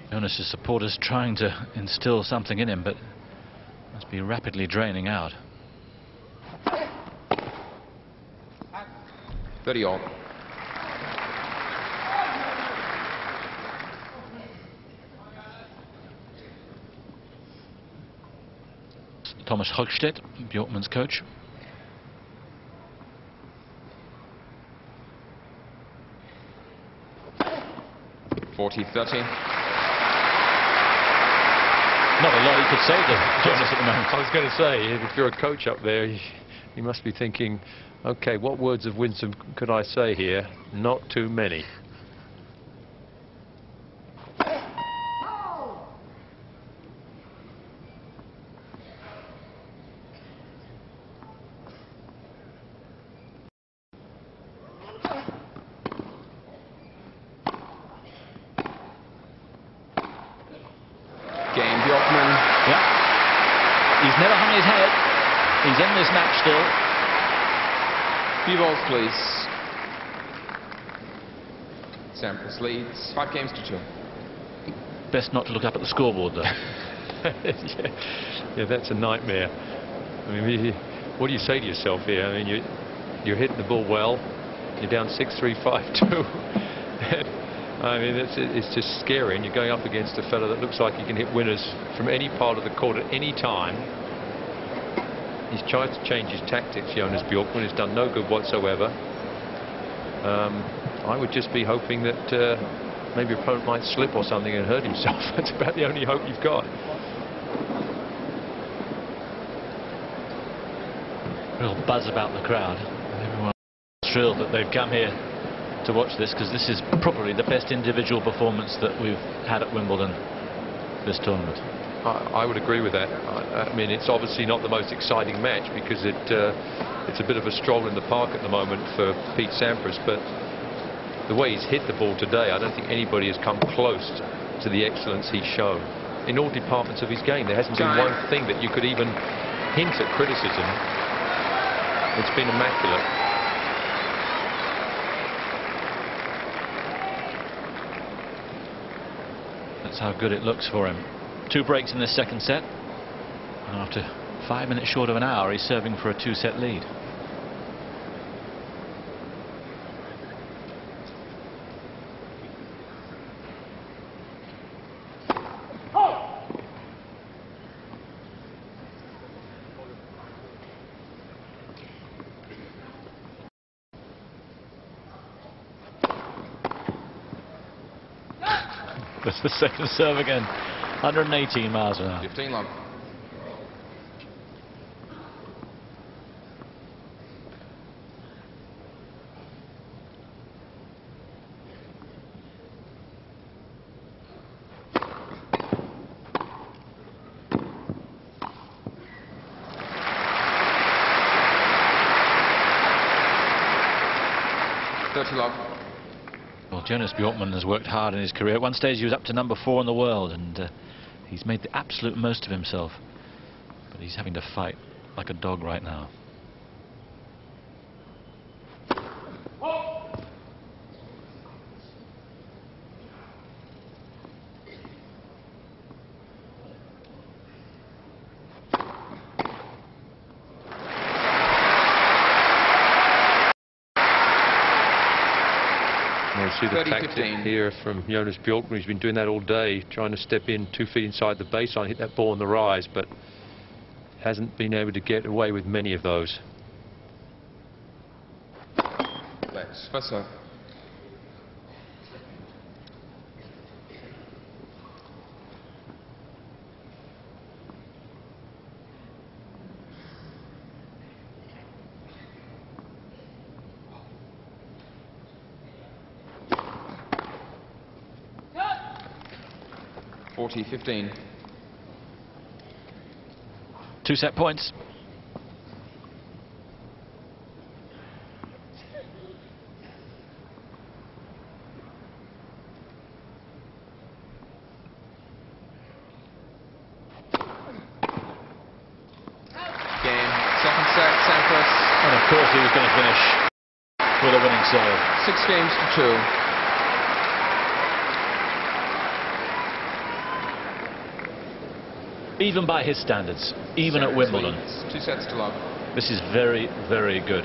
Jonas's supporters trying to instill something in him, but must be rapidly draining out. 30-all. Thomas Hochstedt, Bjorkman's coach. $40-30. Not a lot he could say to Jonas at the moment. I was going to say, if you're a coach up there, you must be thinking, okay, what words of wisdom could I say here? Not too many. Bjorkman. Yeah. He's never hung his head. He's in this match still. Few balls, please. Sampras leads 5-2. Best not to look up at the scoreboard, though. yeah, that's a nightmare. I mean, what do you say to yourself here? I mean, you're hitting the ball well. You're down 6-3, 5-2. I mean, it's just scary, and you're going up against a fella that looks like he can hit winners from any part of the court at any time. He's tried to change his tactics, Jonas Bjorkman. He's done no good whatsoever. I would just be hoping that maybe your opponent might slip or something and hurt himself. That's about the only hope you've got. Real buzz about the crowd. Everyone's thrilled that they've come here to watch this, because this is probably the best individual performance that we've had at Wimbledon this tournament. I would agree with that. I mean, it's obviously not the most exciting match because it's a bit of a stroll in the park at the moment for Pete Sampras, but the way he's hit the ball today, I don't think anybody has come close to the excellence he's shown in all departments of his game. There hasn't been one thing that you could even hint at criticism. It's been immaculate. That's how good it looks for him. 2 breaks in this second set. And after 5 minutes short of an hour, he's serving for a 2-set lead. That's the second serve again. 118 miles an hour. 15 long. Well, Jonas Bjorkman has worked hard in his career. At one stage he was up to number 4 in the world, and he's made the absolute most of himself. But he's having to fight like a dog right now. You see the tactic here from Jonas Bjorkman. He's been doing that all day, trying to step in 2 feet inside the baseline, hit that ball on the rise, but hasn't been able to get away with many of those. Let's first serve. $40-15. 2 set points. Game. Second set, Sampras. And of course he was going to finish with a winning serve. 6 games to 2. Even by his standards, even at Wimbledon. 2 sets to love. This is very, very good.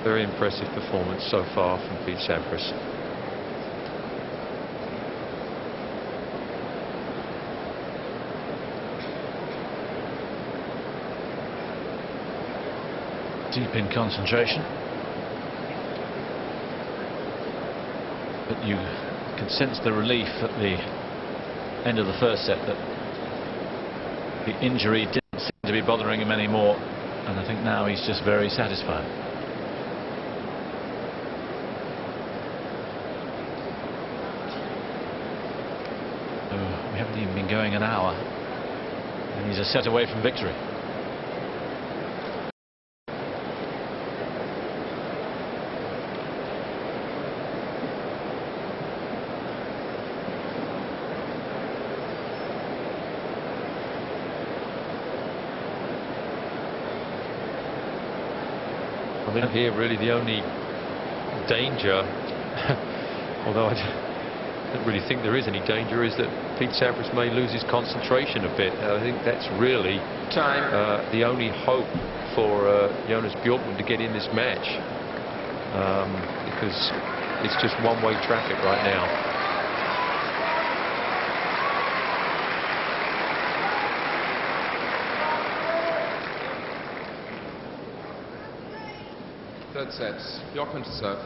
Very impressive performance so far from Pete Sampras. Deep in concentration. But you can sense the relief at the end of the first set that the injury didn't seem to be bothering him anymore, and I think now he's just very satisfied. We haven't even been going an hour, and he's a set away from victory. I think here really the only danger, although I don't really think there is any danger, is that Pete Sampras may lose his concentration a bit. I think that's really the only hope for Jonas Bjorkman to get in this match, because it's just one-way traffic right now. Third set, Bjorkman to serve.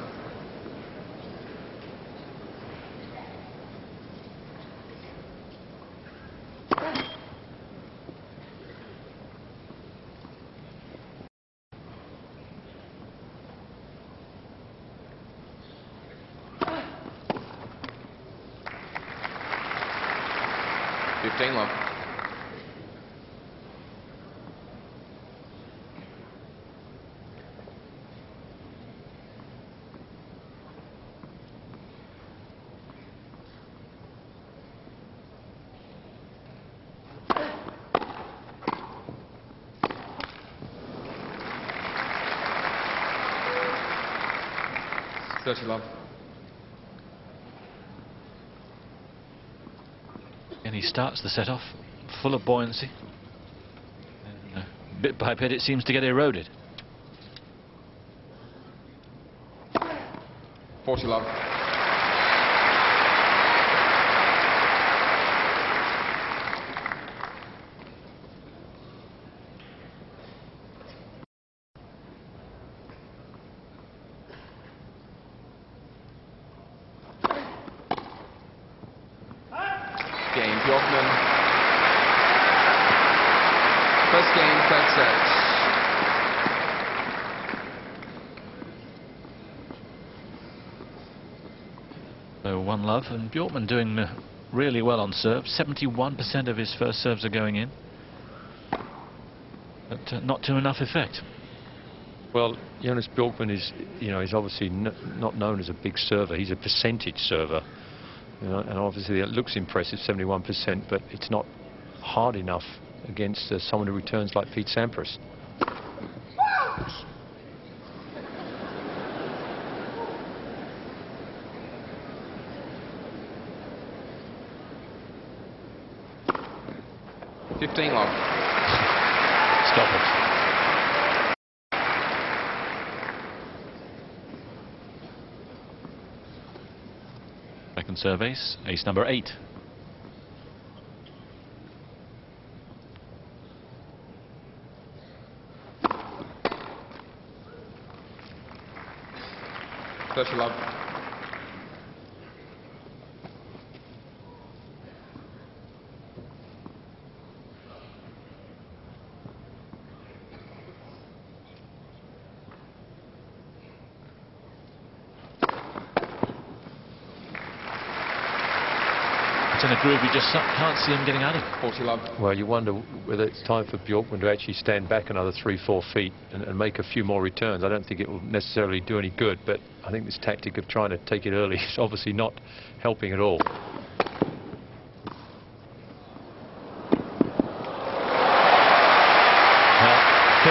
Love. Love. And he starts the set off full of buoyancy, and bit by bit it seems to get eroded. 40 love. Game, Bjorkman. First game, third set. So 1-love, and Bjorkman doing really well on serve. 71% of his first serves are going in, but not to enough effect. Well, Jonas Bjorkman is, he's obviously not known as a big server. He's a percentage server. And obviously it looks impressive, 71%, but it's not hard enough against someone who returns like Pete Sampras. Love. Stop it. Second serve ace, ace number 8. Love. It's in a groove you just can't see him getting out of. 40 love. Well, you wonder whether it's time for Bjorkman to actually stand back another 3-4 feet and make a few more returns. I don't think it will necessarily do any good, but I think this tactic of trying to take it early is obviously not helping at all. Well,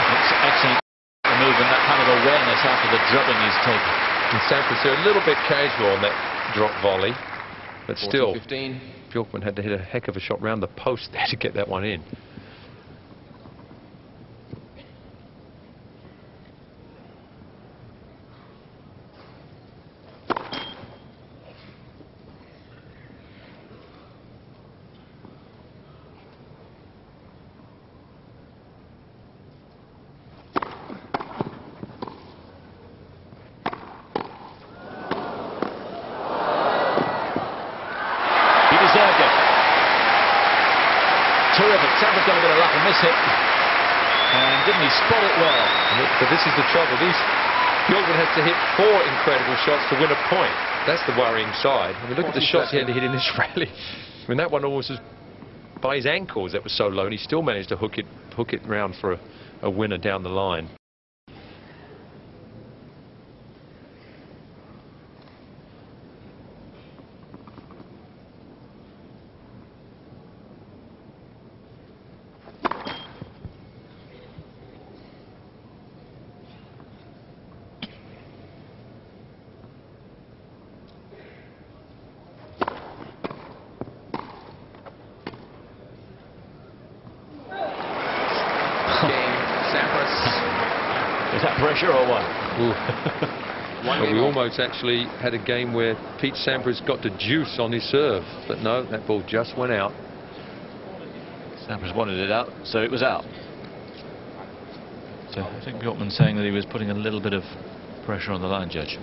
it's excellent move and that kind of awareness after the drubbing he's taken. And Sampras are a little bit casual on that drop volley, but still, 15. Bjorkman had to hit a heck of a shot round the post there to get that one in. Terrific. Sampras got a bit of luck and miss it. And didn't he spot it well? But this is the trouble. Bjorkman has to hit 4 incredible shots to win a point. That's the worrying side. I mean, look at the shots he had to hit in this rally. I mean, that one almost was by his ankles. That was so low, and he still managed to hook it round for a winner down the line. Is that pressure or what? Well, we almost actually had a game where Pete Sampras got the juice on his serve, but no, that ball just went out. Sampras wanted it out, so it was out. So I think Bjorkman saying that he was putting a little bit of pressure on the line judge.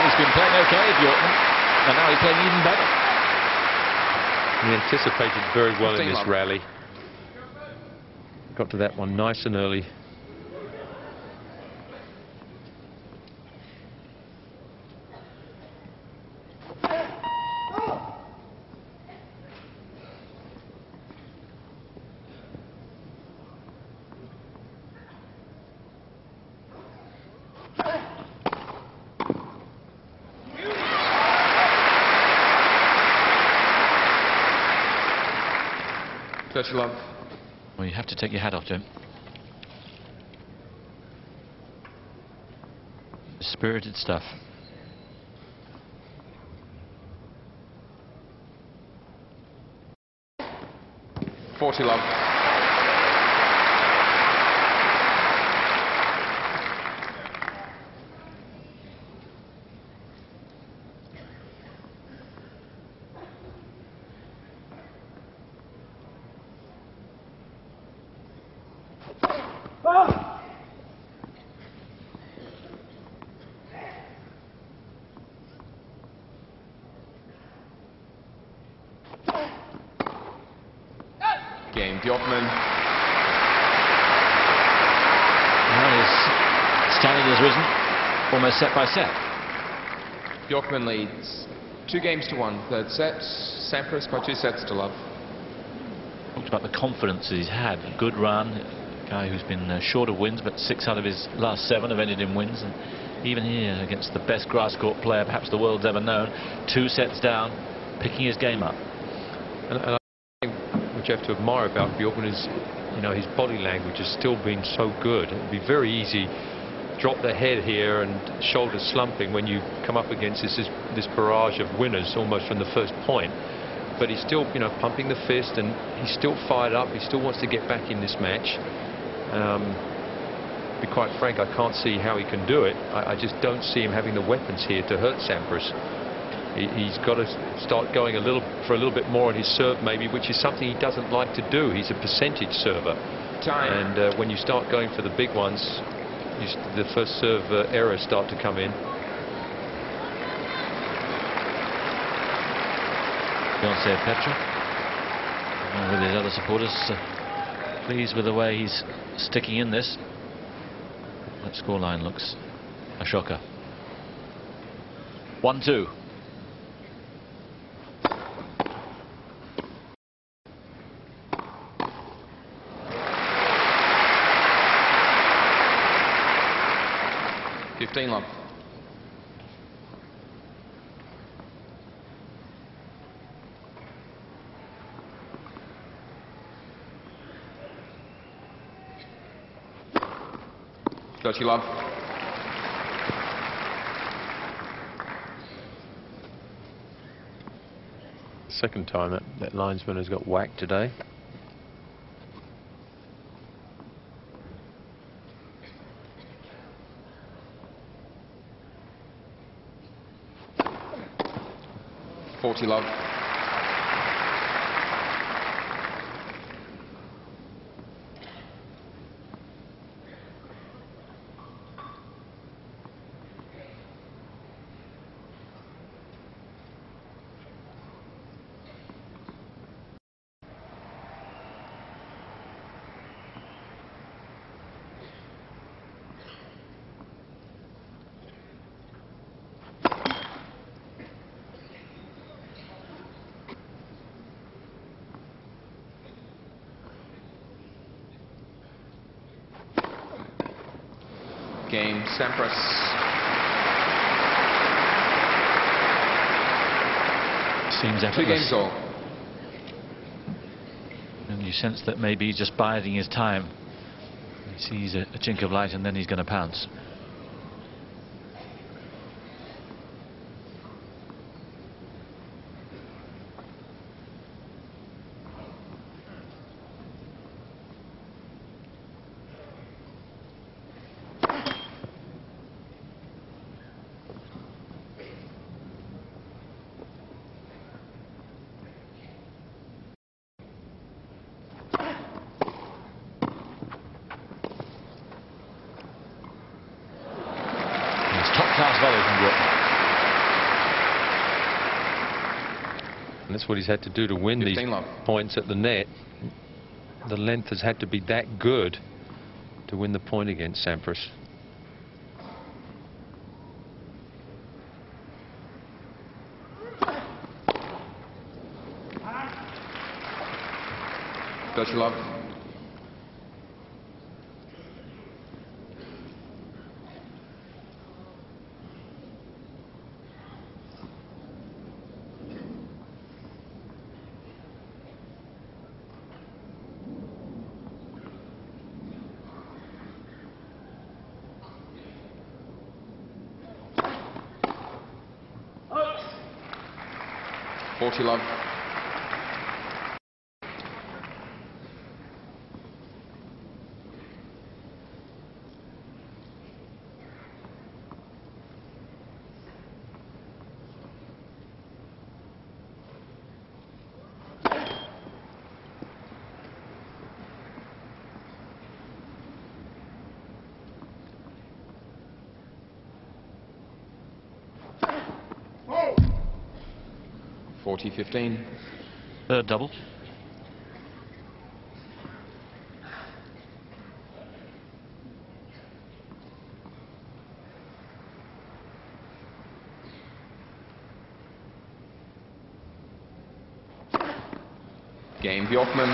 He's been playing okay, Bjorkman, and now he's playing even better. He anticipated very well in this rally. Got to that one nice and early. Love. Well, you have to take your hat off to him. Spirited stuff. Love. Game, Bjorkman. Well, his standard has risen, almost set by set. Bjorkman leads 2-1. Third set, Sampras by 2 sets to love. Talked about the confidence that he's had. A good run. A guy who's been short of wins, but 6 out of his last 7 have ended in wins. And even here, against the best grass court player perhaps the world's ever known, 2 sets down, picking his game up. And I think what you have to admire about Bjorkman is, you know, his body language has still been so good. It would be very easy drop the head here and shoulders slumping when you come up against this barrage of winners almost from the first point. But he's still, you know, pumping the fist, and he's still fired up. He still wants to get back in this match. To be quite frank, I can't see how he can do it. I just don't see him having the weapons here to hurt Sampras. He's got to start going for a little bit more on his serve maybe, which is something he doesn't like to do. He's a percentage server. Time. And when you start going for the big ones, the first serve errors start to come in. Fiancé Petra, along with his other supporters, pleased with the way he's sticking in this. That scoreline looks a shocker. 1-2. Love. Dirty love. Second time that linesman has got whacked today. Love. Game, Sampras. Seems effortless. 2 games all. And you sense that maybe he's just biding his time. He sees a chink of light and then he's going to pounce. Top-class volley from Bjorkman. And that's what he's had to do to win these points at the net. The length has had to be that good to win the point against Sampras. Dirty love. Love. Oh. 40-15. Third double. Game, Bjorkman.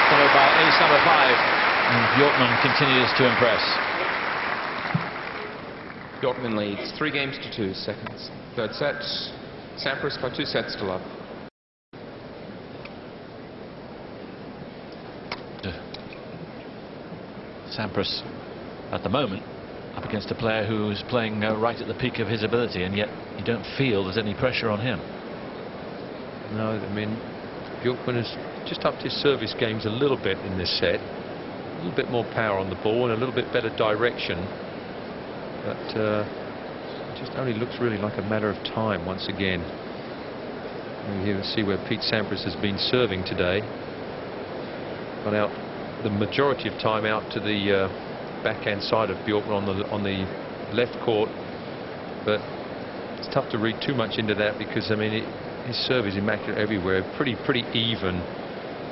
Followed by ace number 5. And Bjorkman continues to impress. Bjorkman leads 3 games to 2 seconds. Third set, Sampras by 2 sets to love. Sampras, at the moment, up against a player who's playing right at the peak of his ability, and yet you don't feel there's any pressure on him. No, I mean, Bjorkman has just upped his service games a little bit in this set. A little bit more power on the ball and a little bit better direction. But it just only looks really like a matter of time once again. And here we see where Pete Sampras has been serving today. Got out the majority of time out to the backhand side of Bjorkman on the left court, but it's tough to read too much into that because I mean his serve is immaculate everywhere, pretty even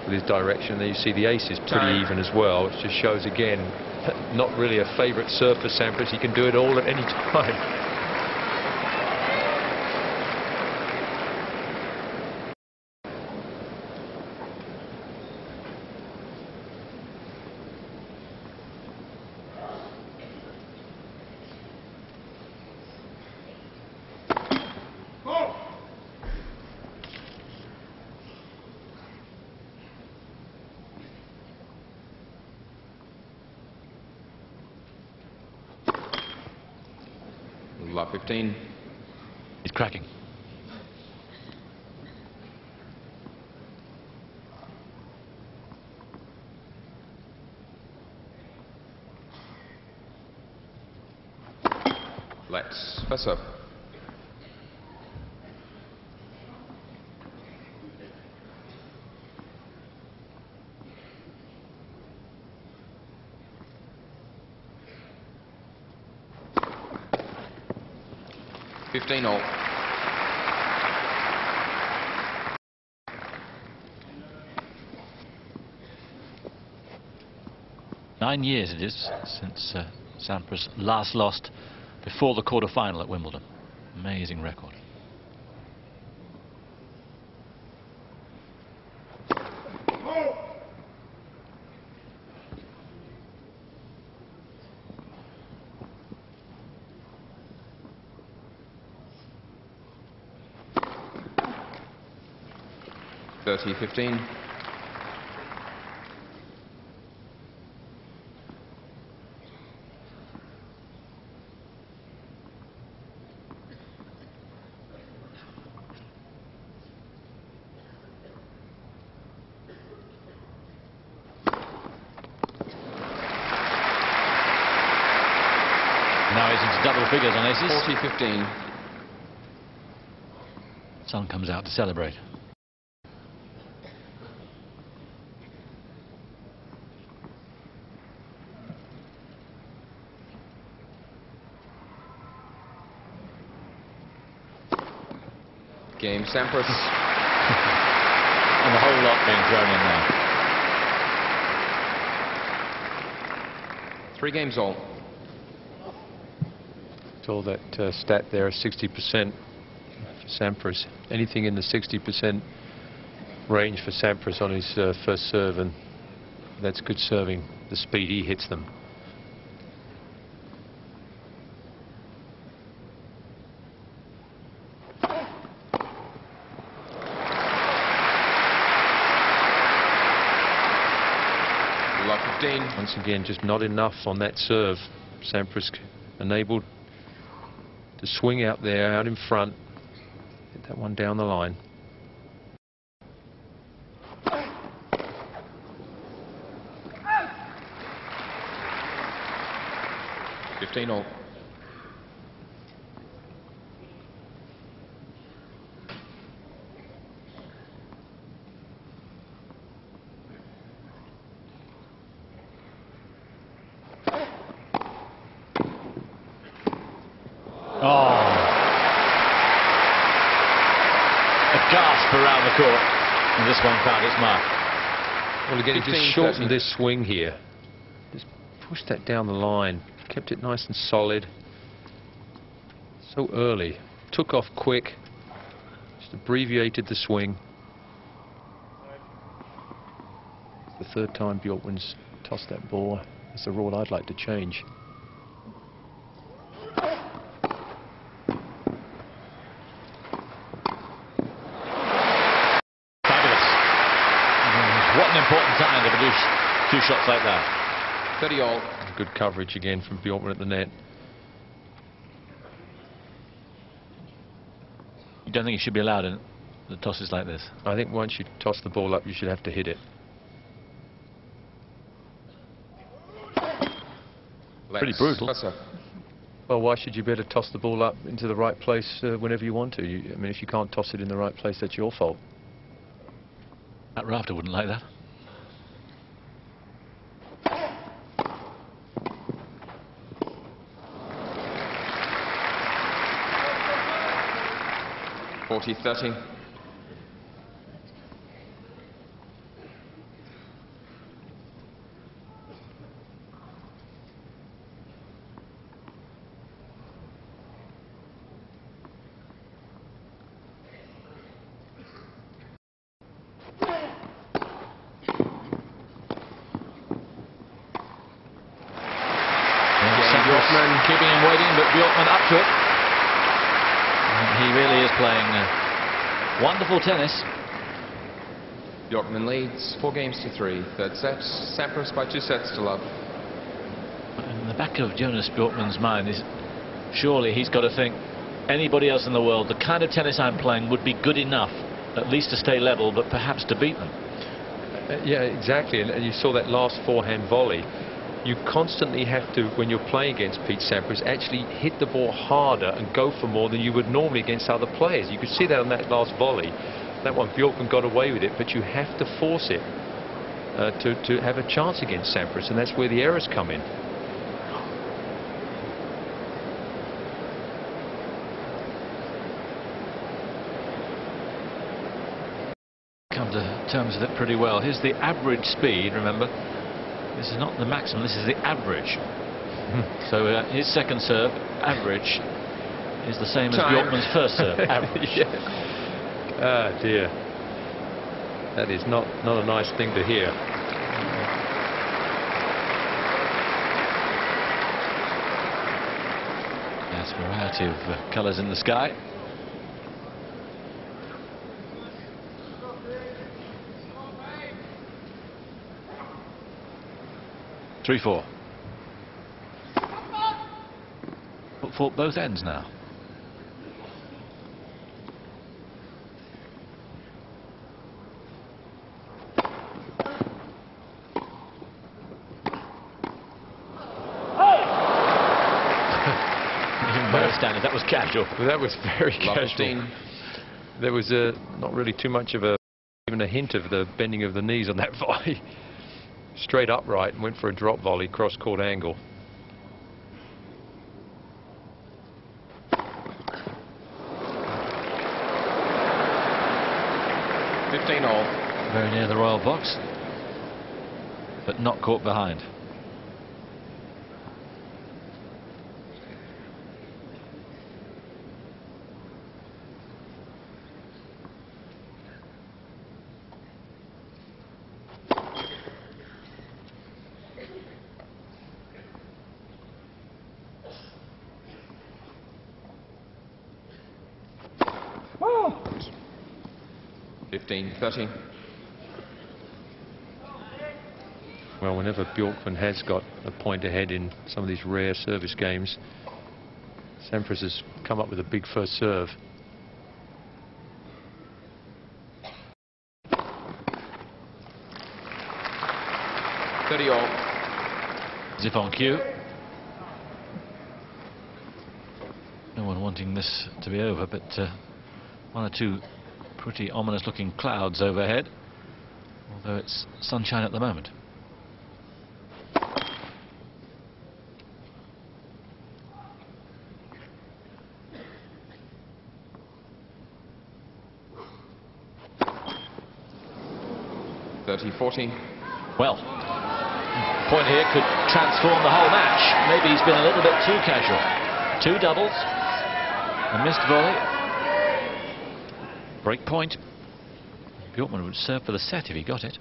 with his direction. There you see the ace is pretty even as well, which just shows again not really a favourite serve for Sampras. He can do it all at any time. Love 15. He's cracking. Let's pass up. $15-all. Nine years it is since Sampras last lost before the quarter-final at Wimbledon. Amazing record. $30-15. Now he's into double figures on aces. 40-15. Son comes out to celebrate. Game, Sampras. And the whole lot being thrown in there. 3 games all. All that stat there, 60% for Sampras. Anything in the 60% range for Sampras on his first serve, and that's good serving. The speed he hits them. Love 15. Once again, just not enough on that serve. Sampras enabled to swing out there, out in front, get that one down the line. $15-all. Gasp around the court, and this one found its mark. Well, again, he just shortened this swing here. Just pushed that down the line, kept it nice and solid. So early, took off quick, just abbreviated the swing. It's the third time Bjorkman's tossed that ball. That's the rule I'd like to change. What an important time to produce 2 shots like that. 30-all. Good coverage again from Bjorkman at the net. You don't think he should be allowed in the tosses like this? I think once you toss the ball up, you should have to hit it. Pretty brutal. Well, why should you be able to toss the ball up into the right place whenever you want to? I mean, if you can't toss it in the right place, that's your fault. That rafter wouldn't like that. 40-30. Bjorkman keeping him waiting, but Bjorkman up to it. And he really is playing wonderful tennis. Bjorkman leads 4-3. Third set, Sampras by 2 sets to love. In the back of Jonas Bjorkman's mind is surely he's got to think anybody else in the world, the kind of tennis I'm playing would be good enough, at least to stay level, but perhaps to beat them. Yeah, exactly. And you saw that last forehand volley. You constantly have to, when you're playing against Pete Sampras, actually hit the ball harder and go for more than you would normally against other players. You could see that on that last volley. That one, Bjorkman got away with it, but you have to force it to have a chance against Sampras, and that's where the errors come in. Come to terms with it pretty well. Here's the average speed, remember. This is not the maximum, this is the average. So his second serve, average, is the same as Bjorkman's first serve, average. Yeah. Ah, dear. That is not a nice thing to hear. Yes, variety of colours in the sky. Three-four. For both ends now. Standard. That was casual. Well, that was very casual. There was not really too much of even a hint of the bending of the knees on that volley. Straight upright and went for a drop volley, cross court angle. all. Very near the royal box, but not caught behind. Whoa. 15-30. Well, whenever Bjorkman has got a point ahead in some of these rare service games, Sampras has come up with a big first serve. As if on cue. No one wanting this to be over, but one or two pretty ominous looking clouds overhead, although it's sunshine at the moment. Well, point here could transform the whole match. Maybe he's been a little bit too casual. Two doubles, a missed volley, break point. Bjorkman would serve for the set if he got it.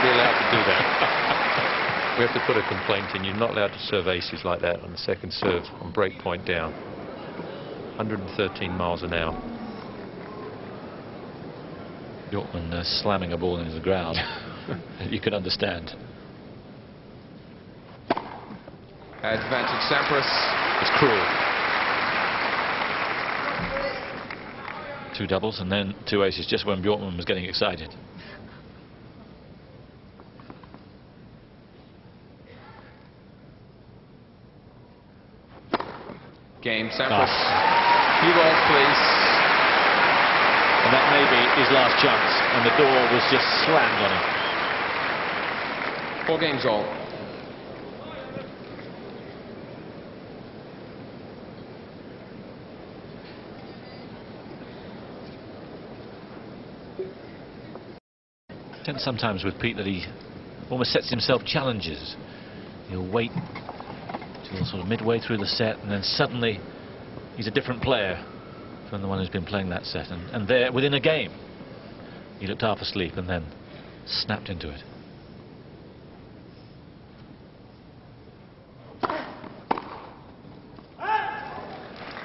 Be allowed to do that. We have to put a complaint in. You're not allowed to serve aces like that on the second serve on break point down. 113 miles an hour. Bjorkman slamming a ball into the ground. You can understand. Advantage Sampras. It's cruel. Two doubles and then two aces just when Bjorkman was getting excited. Game, Sampras. You off, please. And that may be his last chance, and the door was just slammed on him. 4 games all. I tend sometimes with Pete that he almost sets himself challenges. He'll wait till sort of midway through the set, and then suddenly he's a different player from the one who's been playing that set. And there, within a game, he looked half asleep and then snapped into it.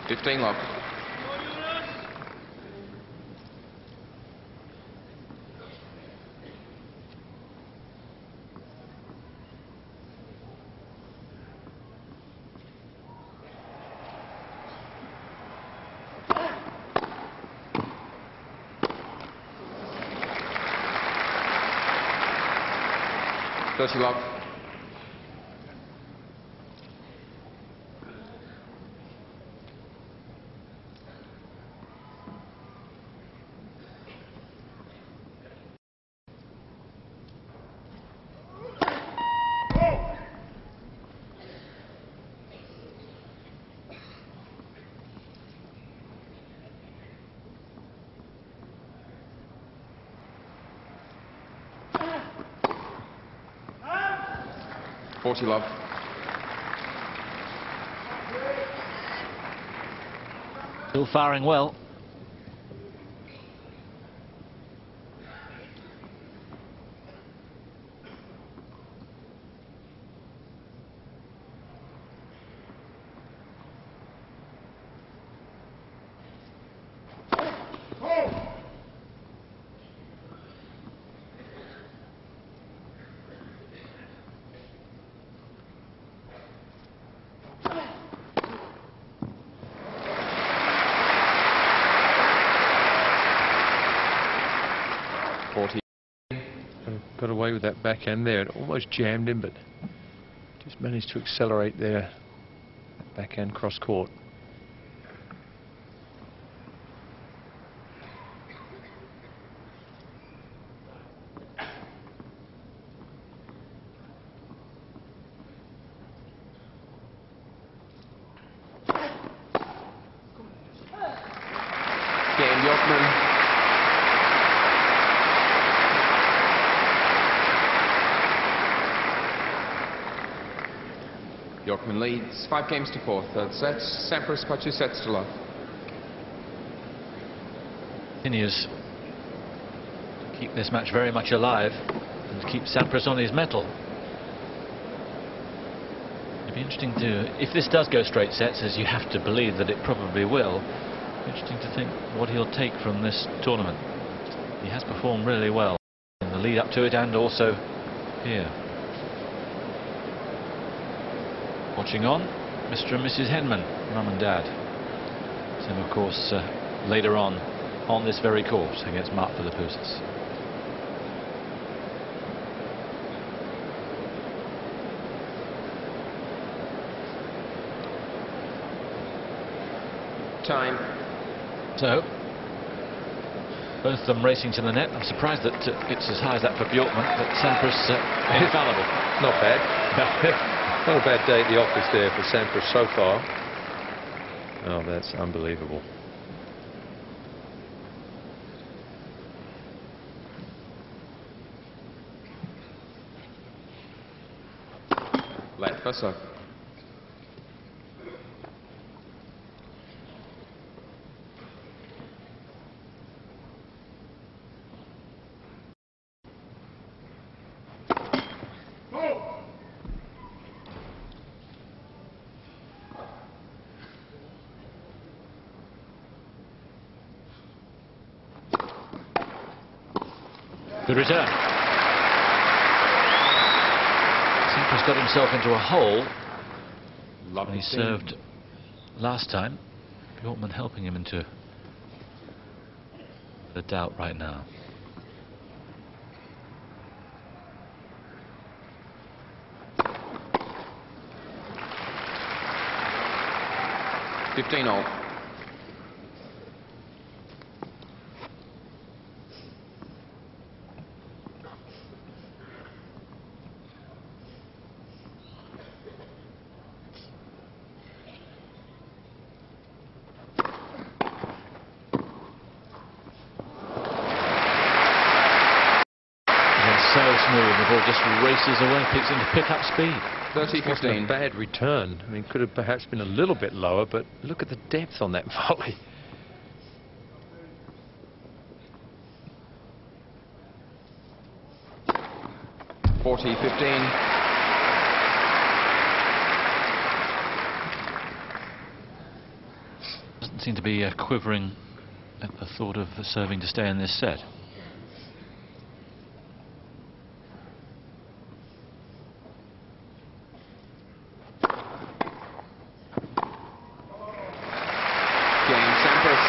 Fifteen love. Dirty love. Love. Still firing well. Got away with that backhand there. It almost jammed him, but just managed to accelerate there. Backhand cross court. Bjorkman. Bjorkman leads 5 games to 4. Third set. Sampras by 2 sets to love. Continues to keep this match very much alive and to keep Sampras on his mettle. It'd be interesting to, if this does go straight sets, as you have to believe that it probably will, interesting to think what he'll take from this tournament. He has performed really well in the lead up to it and also here. Watching on, Mr. and Mrs. Henman, Mum and Dad. Same, of course, later on this very court against Mark Philippoussis. Time. So, both of them racing to the net. I'm surprised that it's as high as that for Bjorkman, but Sampras infallible. Not bad. Not a bad day at the office there for Sampras so far. Oh, that's unbelievable. Left for serve. Good return. Sampras got himself into a hole when he served last time. Bjorkman helping him into the doubt right now. So smooth, the ball just races away, picks into pick-up speed. 30-15. Bad return. I mean, could have perhaps been a little bit lower, but look at the depth on that volley. Doesn't seem to be quivering at the thought of serving to stay in this set. Game, Sampras.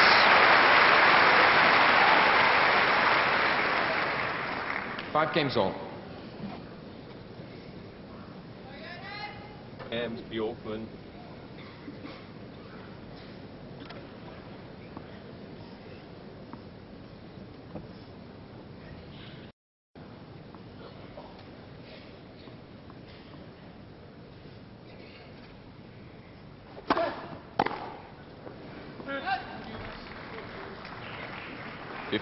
5 games all. Jonas Bjorkman.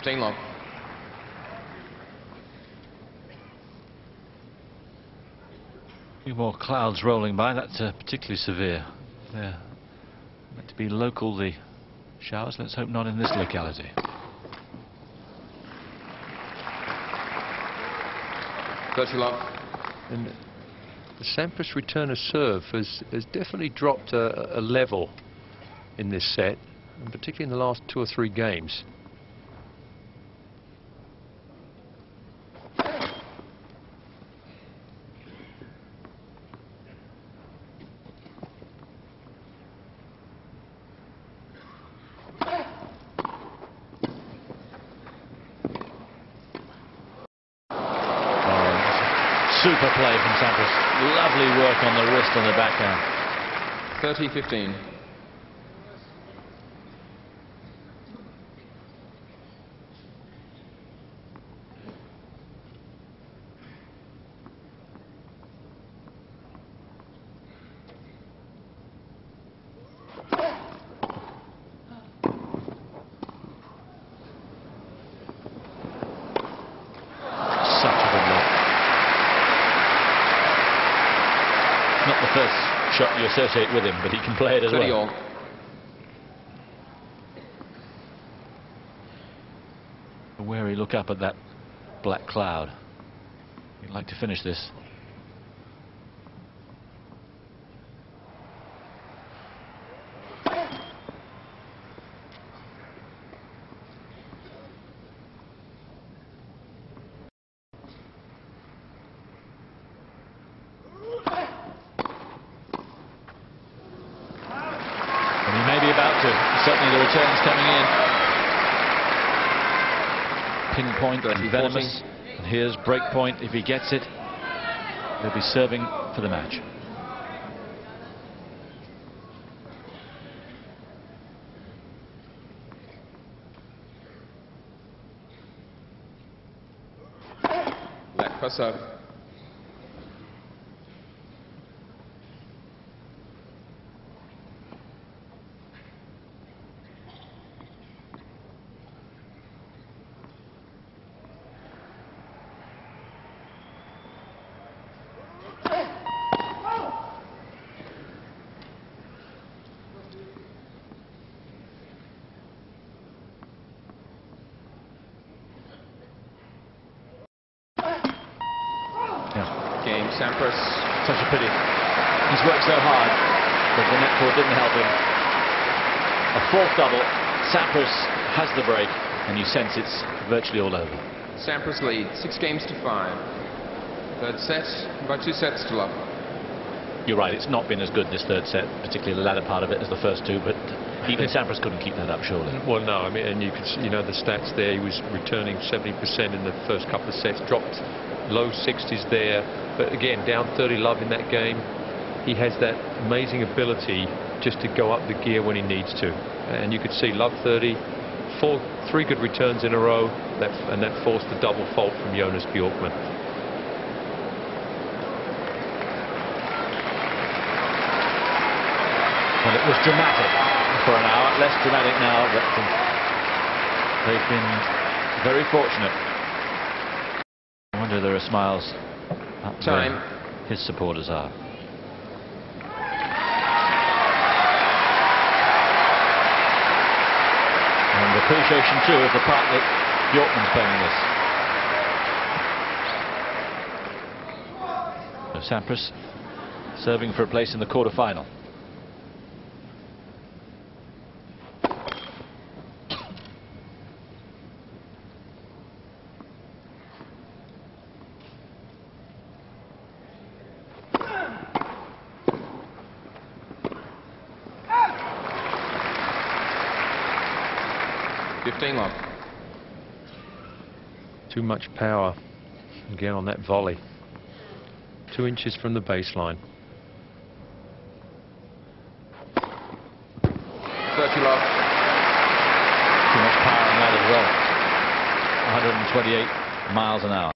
Long. A few more clouds rolling by. That's particularly severe. They're meant to be local, the showers. Let's hope not in this locality. And the Sampras return of serve has definitely dropped a level in this set, and particularly in the last 2 or 3 games. Super play from Sampras. Lovely work on the wrist on the backhand. 30-15. Not the first shot you associate with him, but he can play it as well. A wary look up at that black cloud. He'd like to finish this. Certainly the return's coming in. Pinpoint and venomous. And here's break point. If he gets it, he'll be serving for the match. Black for serve. Game, Sampras. Such a pity. He's worked so hard, but the net court didn't help him. A 4th double. Sampras has the break, and you sense it's virtually all over. Sampras lead 6 games to 5. 3rd set by 2 sets to love. You're right, it's not been as good this 3rd set, particularly the latter part of it, as the first 2, but even Sampras couldn't keep that up, surely. Well, no, I mean, and you can see, you know, the stats there. He was returning 70% in the first couple of sets, dropped low 60s there, but again, down 30 love in that game. He has that amazing ability just to go up the gear when he needs to, and you could see love 30, 3 good returns in a row, and that forced the double fault from Jonas Bjorkman. Well, it was dramatic for an hour, less dramatic now, but they've been very fortunate. wonder if there are smiles up Time. where his supporters are. And appreciation too of the part that Bjorkman's playing this. So Sampras serving for a place in the quarter-final. Too much power again on that volley. 2 inches from the baseline. 30 love. Too much power on that as well. 128 miles an hour.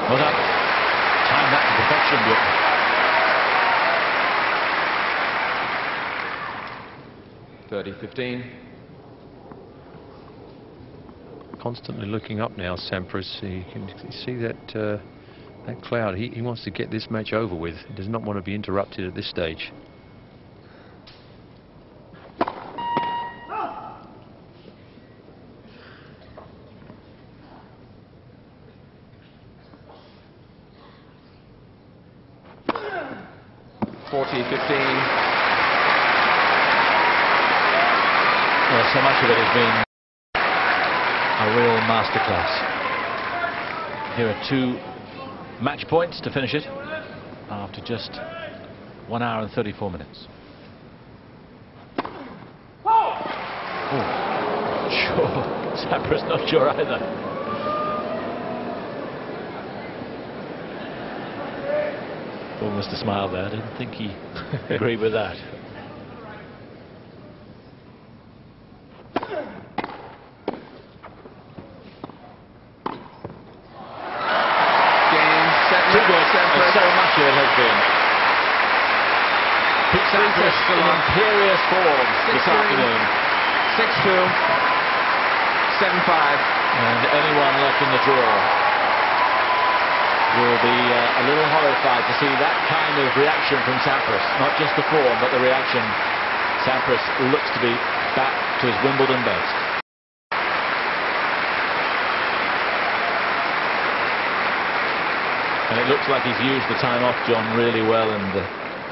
Well done. Timed that to perfection, Bjorkman. 30-15. Constantly looking up now, Sampras. You can see that that cloud. He wants to get this match over with. He does not want to be interrupted at this stage. Well, so much of it has been a real masterclass. Here are 2 match points to finish it after just 1 hour and 34 minutes. Oh, sure. Sampras not sure either. Almost a smile there. I didn't think he agreed with that. Too good, as so much of it has been. Pete Sampras in imperious form this afternoon. 6-2, 7-5. And anyone left in the draw will be a little horrified to see that kind of reaction from Sampras. Not just the form, but the reaction. Sampras looks to be back to his Wimbledon best. And it looks like he's used the time off, John, really well, and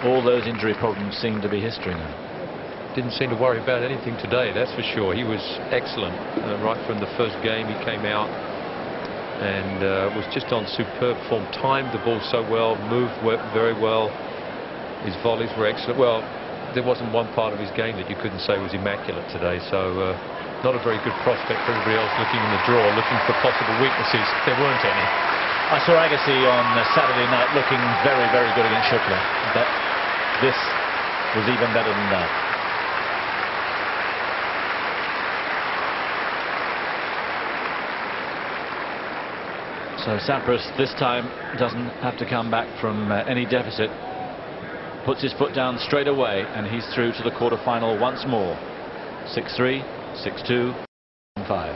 all those injury problems seem to be history now. Didn't seem to worry about anything today, that's for sure. He was excellent right from the first game. He came out and was just on superb form. Timed the ball so well, moved very well. His volleys were excellent. Well, there wasn't one part of his game that you couldn't say was immaculate today. So not a very good prospect for everybody else looking in the draw, looking for possible weaknesses. There weren't any. I saw Agassi on Saturday night looking very, very good against Shukla. But this was even better than that. So Sampras this time doesn't have to come back from any deficit. Puts his foot down straight away, and he's through to the quarter-final once more. 6-3, 6-2, 5.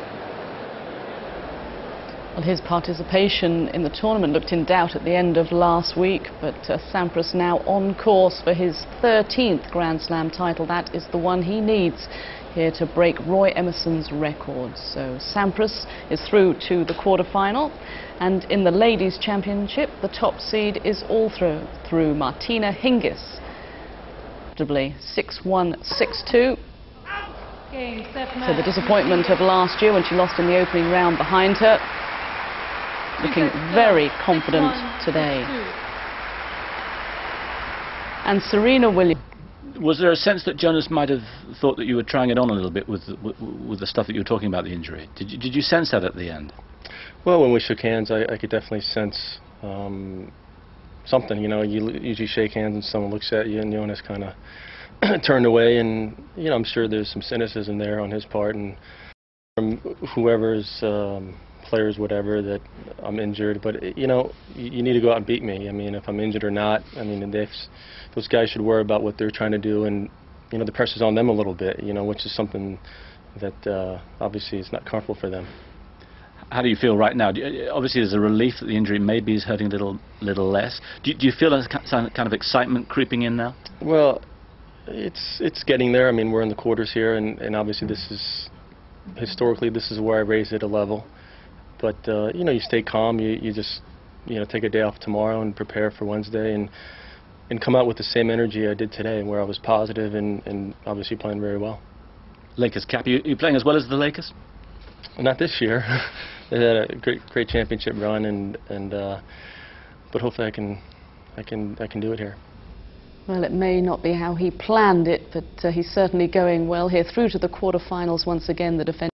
Well, his participation in the tournament looked in doubt at the end of last week, but Sampras now on course for his 13th Grand Slam title. That is the one he needs here to break Roy Emerson's record. So Sampras is through to the quarter-final, and in the Ladies' Championship, the top seed is all through Martina Hingis. 6-1, 6-2. So the disappointment of last year when she lost in the opening round behind her. Looking very confident today. And Serena Williams. Was there a sense that Jonas might have thought that you were trying it on a little bit with the stuff that you were talking about, the injury? Did you sense that at the end? Well, when we shook hands, I could definitely sense something. You know, you usually shake hands and someone looks at you, and Jonas kind of turned away, and you know, I'm sure there's some cynicism there on his part, and From whoever's players, whatever, that I'm injured, but you know, you need to go out and beat me. I mean, if I'm injured or not, I mean, those guys should worry about what they're trying to do, and you know, the pressure's on them a little bit, you know, which is something that obviously is not comfortable for them. How do you feel right now? Obviously, there's a relief that the injury maybe is hurting a little less. Do you feel a kind of excitement creeping in now? Well, it's getting there. I mean, we're in the quarters here, and obviously historically this is where I raised it a level. But you know, you stay calm. You just, you know, take a day off tomorrow and prepare for Wednesday, and come out with the same energy I did today, where I was positive and obviously playing very well. Lakers cap, you playing as well as the Lakers? Not this year. They had a great championship run, but hopefully I can do it here. Well, it may not be how he planned it, but he's certainly going well here, through to the quarterfinals once again, the defending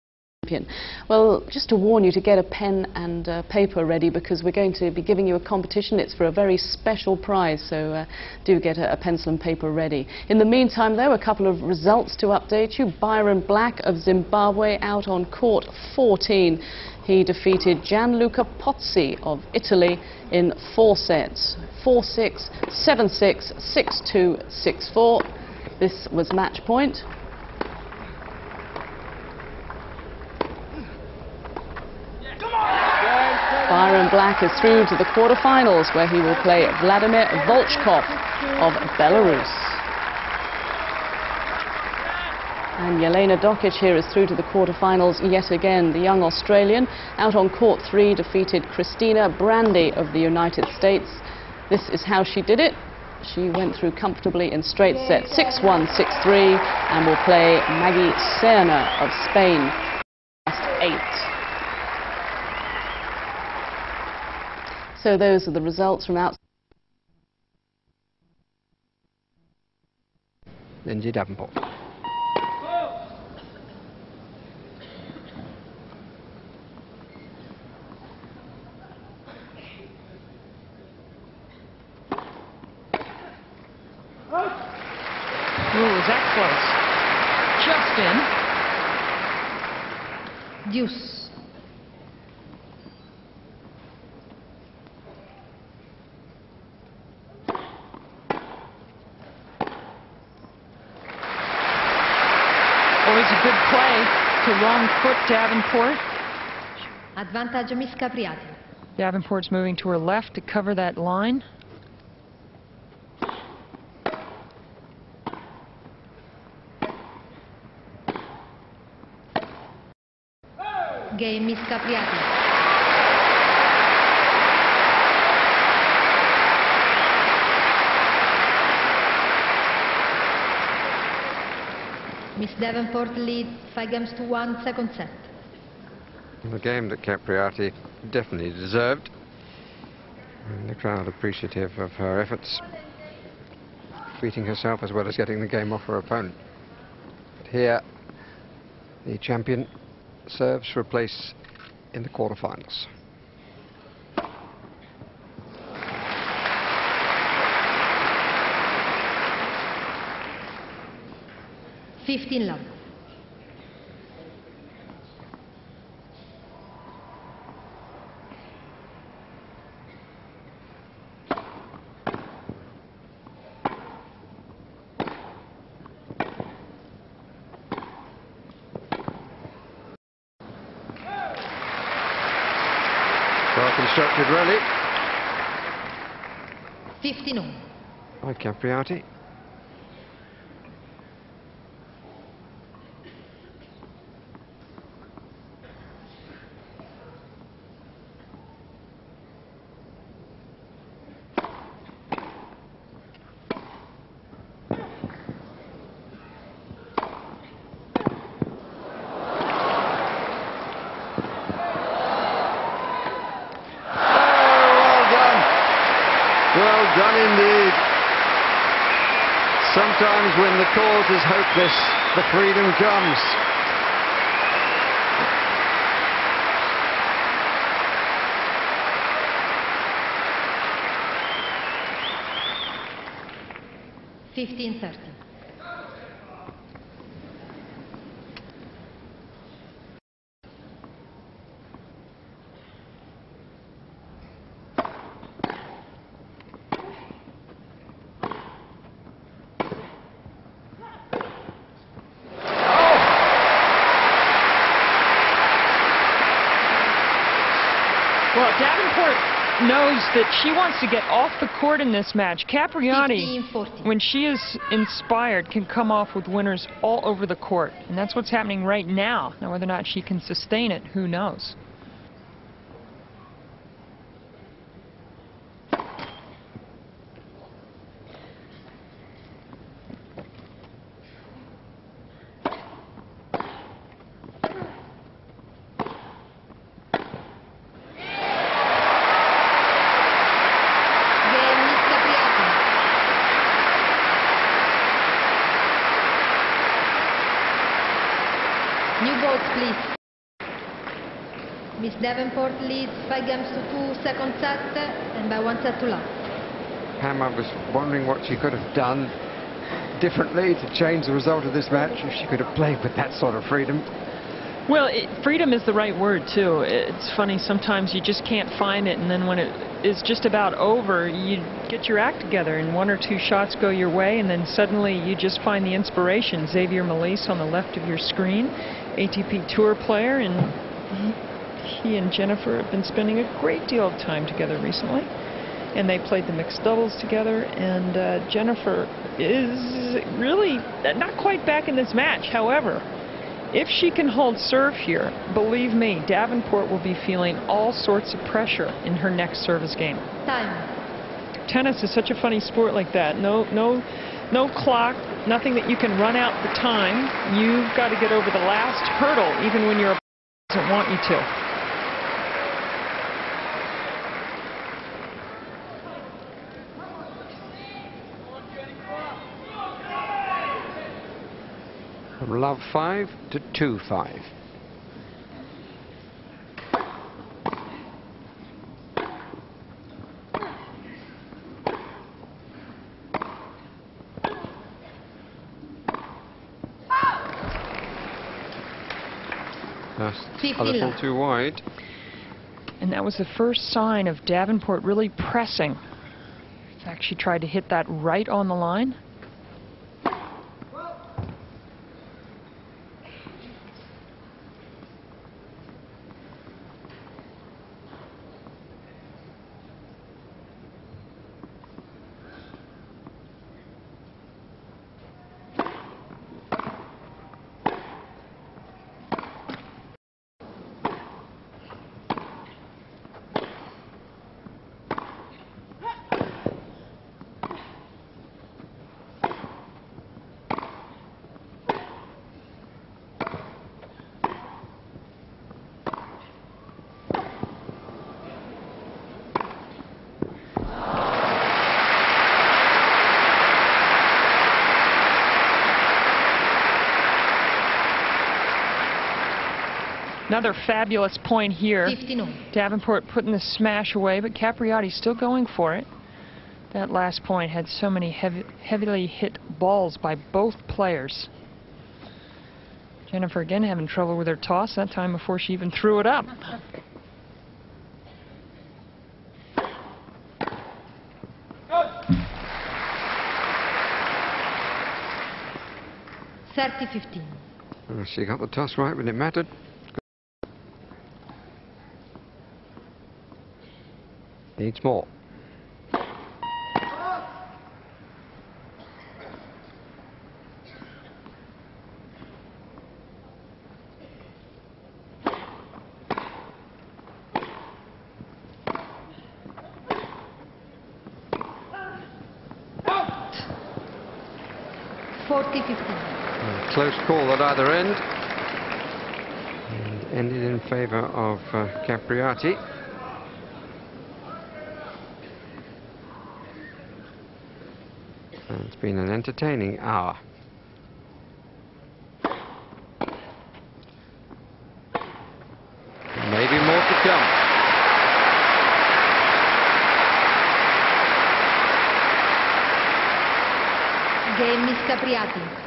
champion. Well, just to warn you to get a pen and paper ready, because we're going to be giving you a competition. It's for a very special prize, so do get a pencil and paper ready. In the meantime, though, a couple of results to update you. Byron Black of Zimbabwe out on court 14. He defeated Gianluca Pozzi of Italy in 4 sets. 4-6, 7-6, 6-2, 6-4. This was match point. Byron Black is through to the quarterfinals, where he will play Vladimir Volchkov of Belarus. And Jelena Dokic here is through to the quarterfinals yet again. The young Australian, out on court 3, defeated Christina Brandy of the United States. This is how she did it. She went through comfortably in straight sets, 6-1, 6-3, and will play Maggie Serna of Spain, last 8. So those are the results from outside. Lindsay Davenport. Ooh, is that close? Just in. Deuce. Always a good play to wrong foot Davenport. Advantage Miss Capriati. Davenport's moving to her left to cover that line. Game Miss Capriati. Miss Davenport leads 5-1, second set. The game that Capriati definitely deserved, and the crowd appreciative of her efforts, beating herself as well as getting the game off her opponent. But here, the champion serves for a place in the quarterfinals. Love. Well-constructed rally 15-all. by Capriati. Well done indeed. Sometimes when the cause is hopeless, the freedom comes. Well, Davenport knows that she wants to get off the court in this match. Capriati, 15-14. when she is inspired, can come off with winners all over the court. And that's what's happening right now. Now, whether or not she can sustain it, who knows? New balls, please. Miss Davenport leads 5 games to 2, second set, and by 1 set to love. Pam, I was wondering what she could have done differently to change the result of this match, if she could have played with that sort of freedom. Well, freedom is the right word, too. It's funny, sometimes you just can't find it, and then when it is just about over, you get your act together, and 1 or 2 shots go your way, and then suddenly you just find the inspiration. Xavier Malisse on the left of your screen, ATP Tour player, and he and Jennifer have been spending a great deal of time together recently. And they played the mixed doubles together, and Jennifer is really not quite back in this match. However, if she can hold serve here, believe me, Davenport will be feeling all sorts of pressure in her next service game. Time. Tennis is such a funny sport like that. No clock, nothing that you can run out the time. You've got to get over the last hurdle, even when your opponent doesn't want you to. From love 5 to 2-5. Just a little too wide. And that was the first sign of Davenport really pressing. In fact, she tried to hit that right on the line. Another fabulous point here. 15. Davenport putting the smash away, but Capriati still going for it. That last point had so many heavily hit balls by both players. Jennifer again having trouble with her toss, that time before she even threw it up. Well, she got the toss right when it mattered. Needs more. Close call at either end, and ended in favour of Capriati. And it's been an entertaining hour. Maybe more to come. Game Miss Capriati.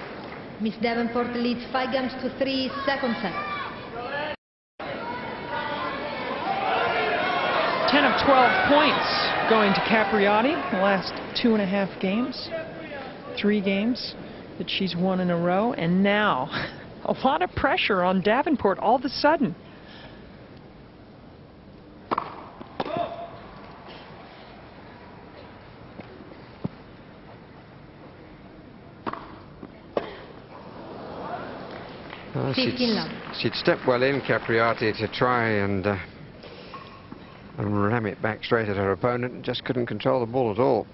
Miss Davenport leads 5 games to 3, second set. 10 of 12 points going to Capriati the last 2.5 games. 3 games that she's won in a row, and now a lot of pressure on Davenport all of a sudden. Well, 15 love. she'd stepped well in, Capriati, to try and ram it back straight at her opponent, and just couldn't control the ball at all.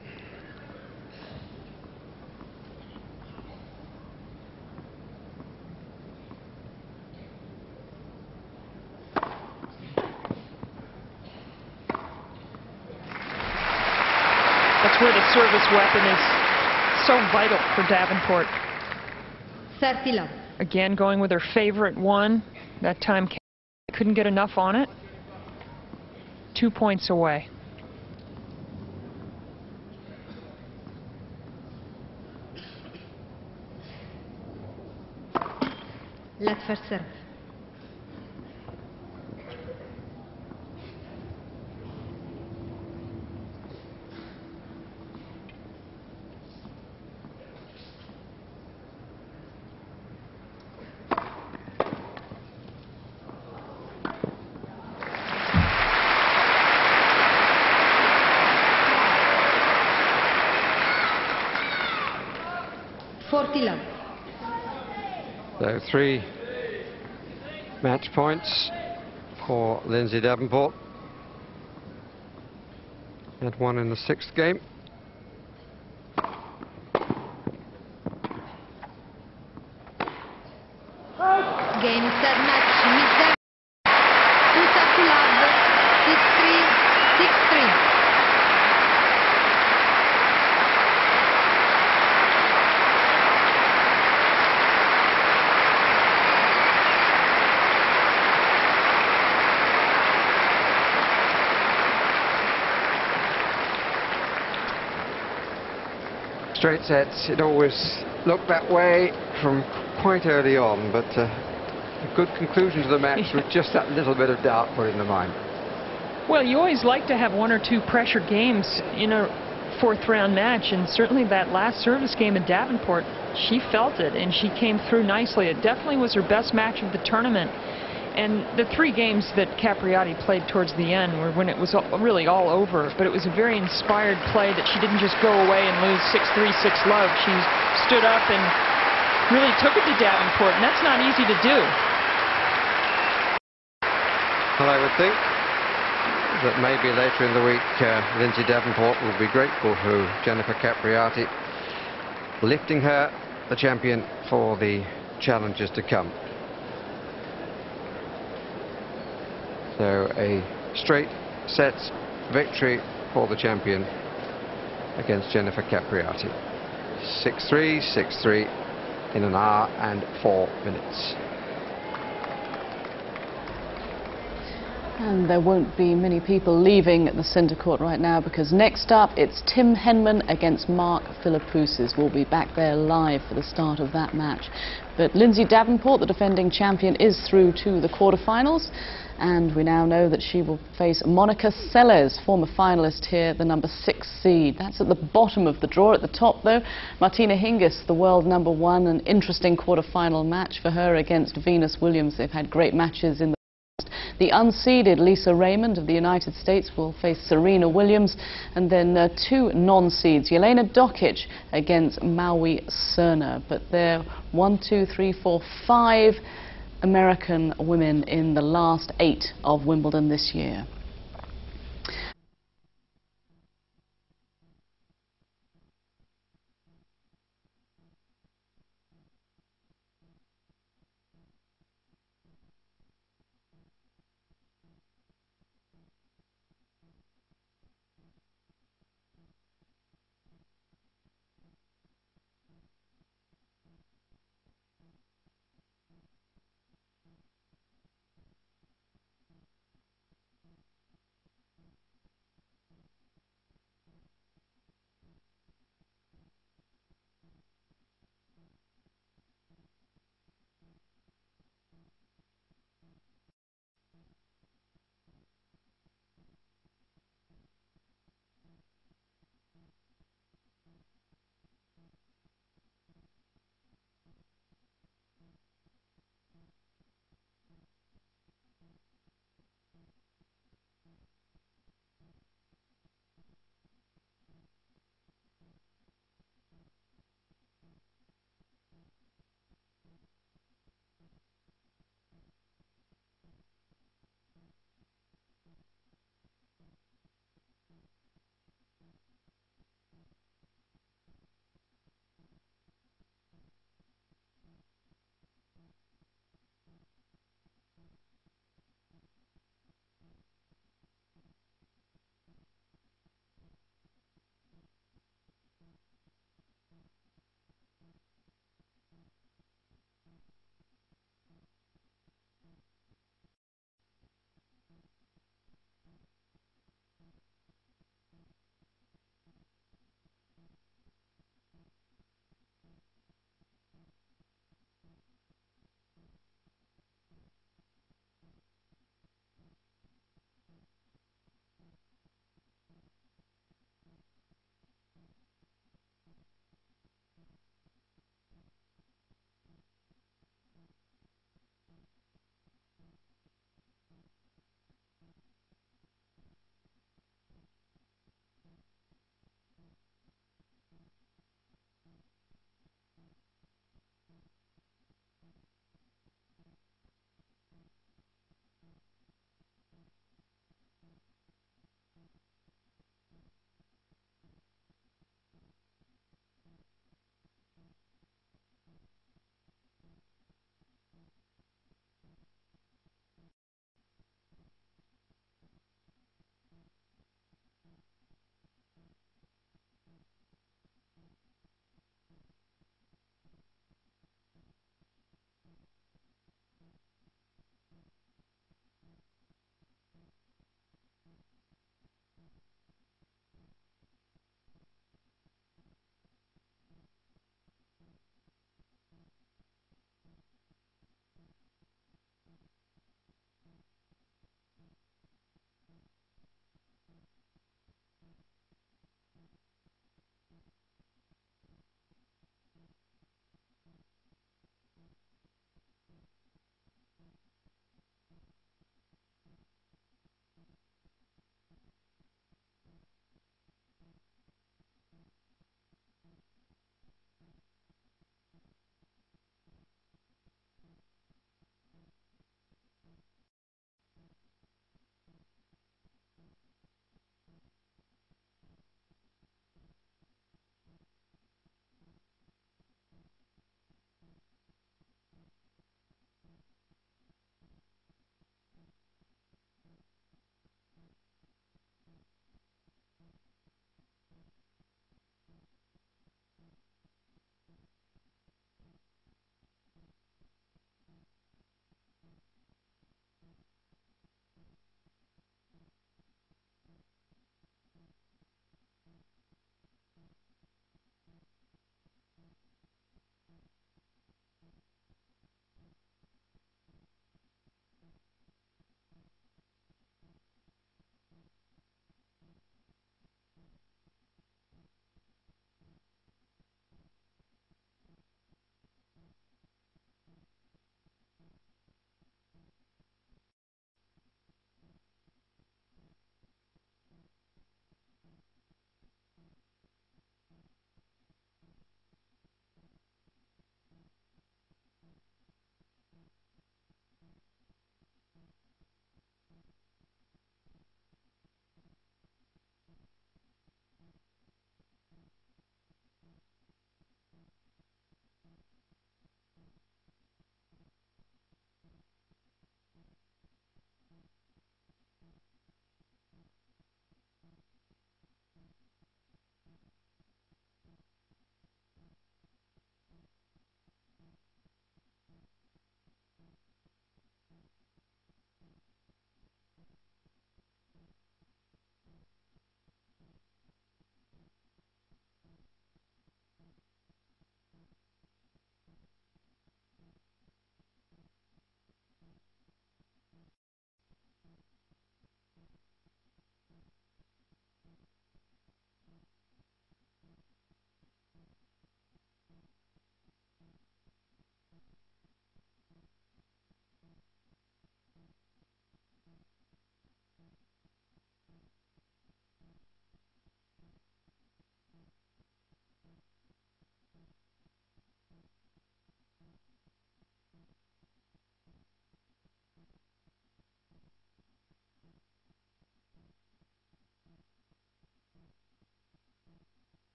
That's where the service weapon is so vital for Davenport. 30 love. Again, going with her favorite one. That time couldn't get enough on it. 2 points away. Let first serve. Love. So 3 match points for Lindsay Davenport. Had one in the 6th game. Game, set, match. Miss Davenport. 2 love. 6-3, 6-3. Straight sets, it always looked that way from quite early on, but a good conclusion to the match with just that little bit of doubt put in the mind. Well, you always like to have 1 or 2 pressure games in a 4th round match, and certainly that last service game in Davenport, she felt it and she came through nicely. It definitely was her best match of the tournament. And the 3 games that Capriati played towards the end were when it was really all over, but it was a very inspired play that she didn't just go away and lose 6-3, 6-love. She stood up and really took it to Davenport, and that's not easy to do. Well, I would think that maybe later in the week Lindsay Davenport will be grateful to Jennifer Capriati, lifting her the champion for the challenges to come. So a straight sets victory for the champion against Jennifer Capriati. 6-3, 6-3 in 1 hour and 4 minutes. And there won't be many people leaving the centre court right now, because next up it's Tim Henman against Mark Philippoussis. We'll be back there live for the start of that match. But Lindsay Davenport, the defending champion, is through to the quarterfinals. And we now know that she will face Monica Seles, former finalist here, the number 6 seed. That's at the bottom of the draw. At the top, though, Martina Hingis, the world number 1, an interesting quarterfinal match for her against Venus Williams. They've had great matches in the past. The unseeded Lisa Raymond of the United States will face Serena Williams, and then 2 non-seeds, Jelena Dokic against Maui Serna. But there are 1, 2, 3, 4, 5 American women in the last 8 of Wimbledon this year.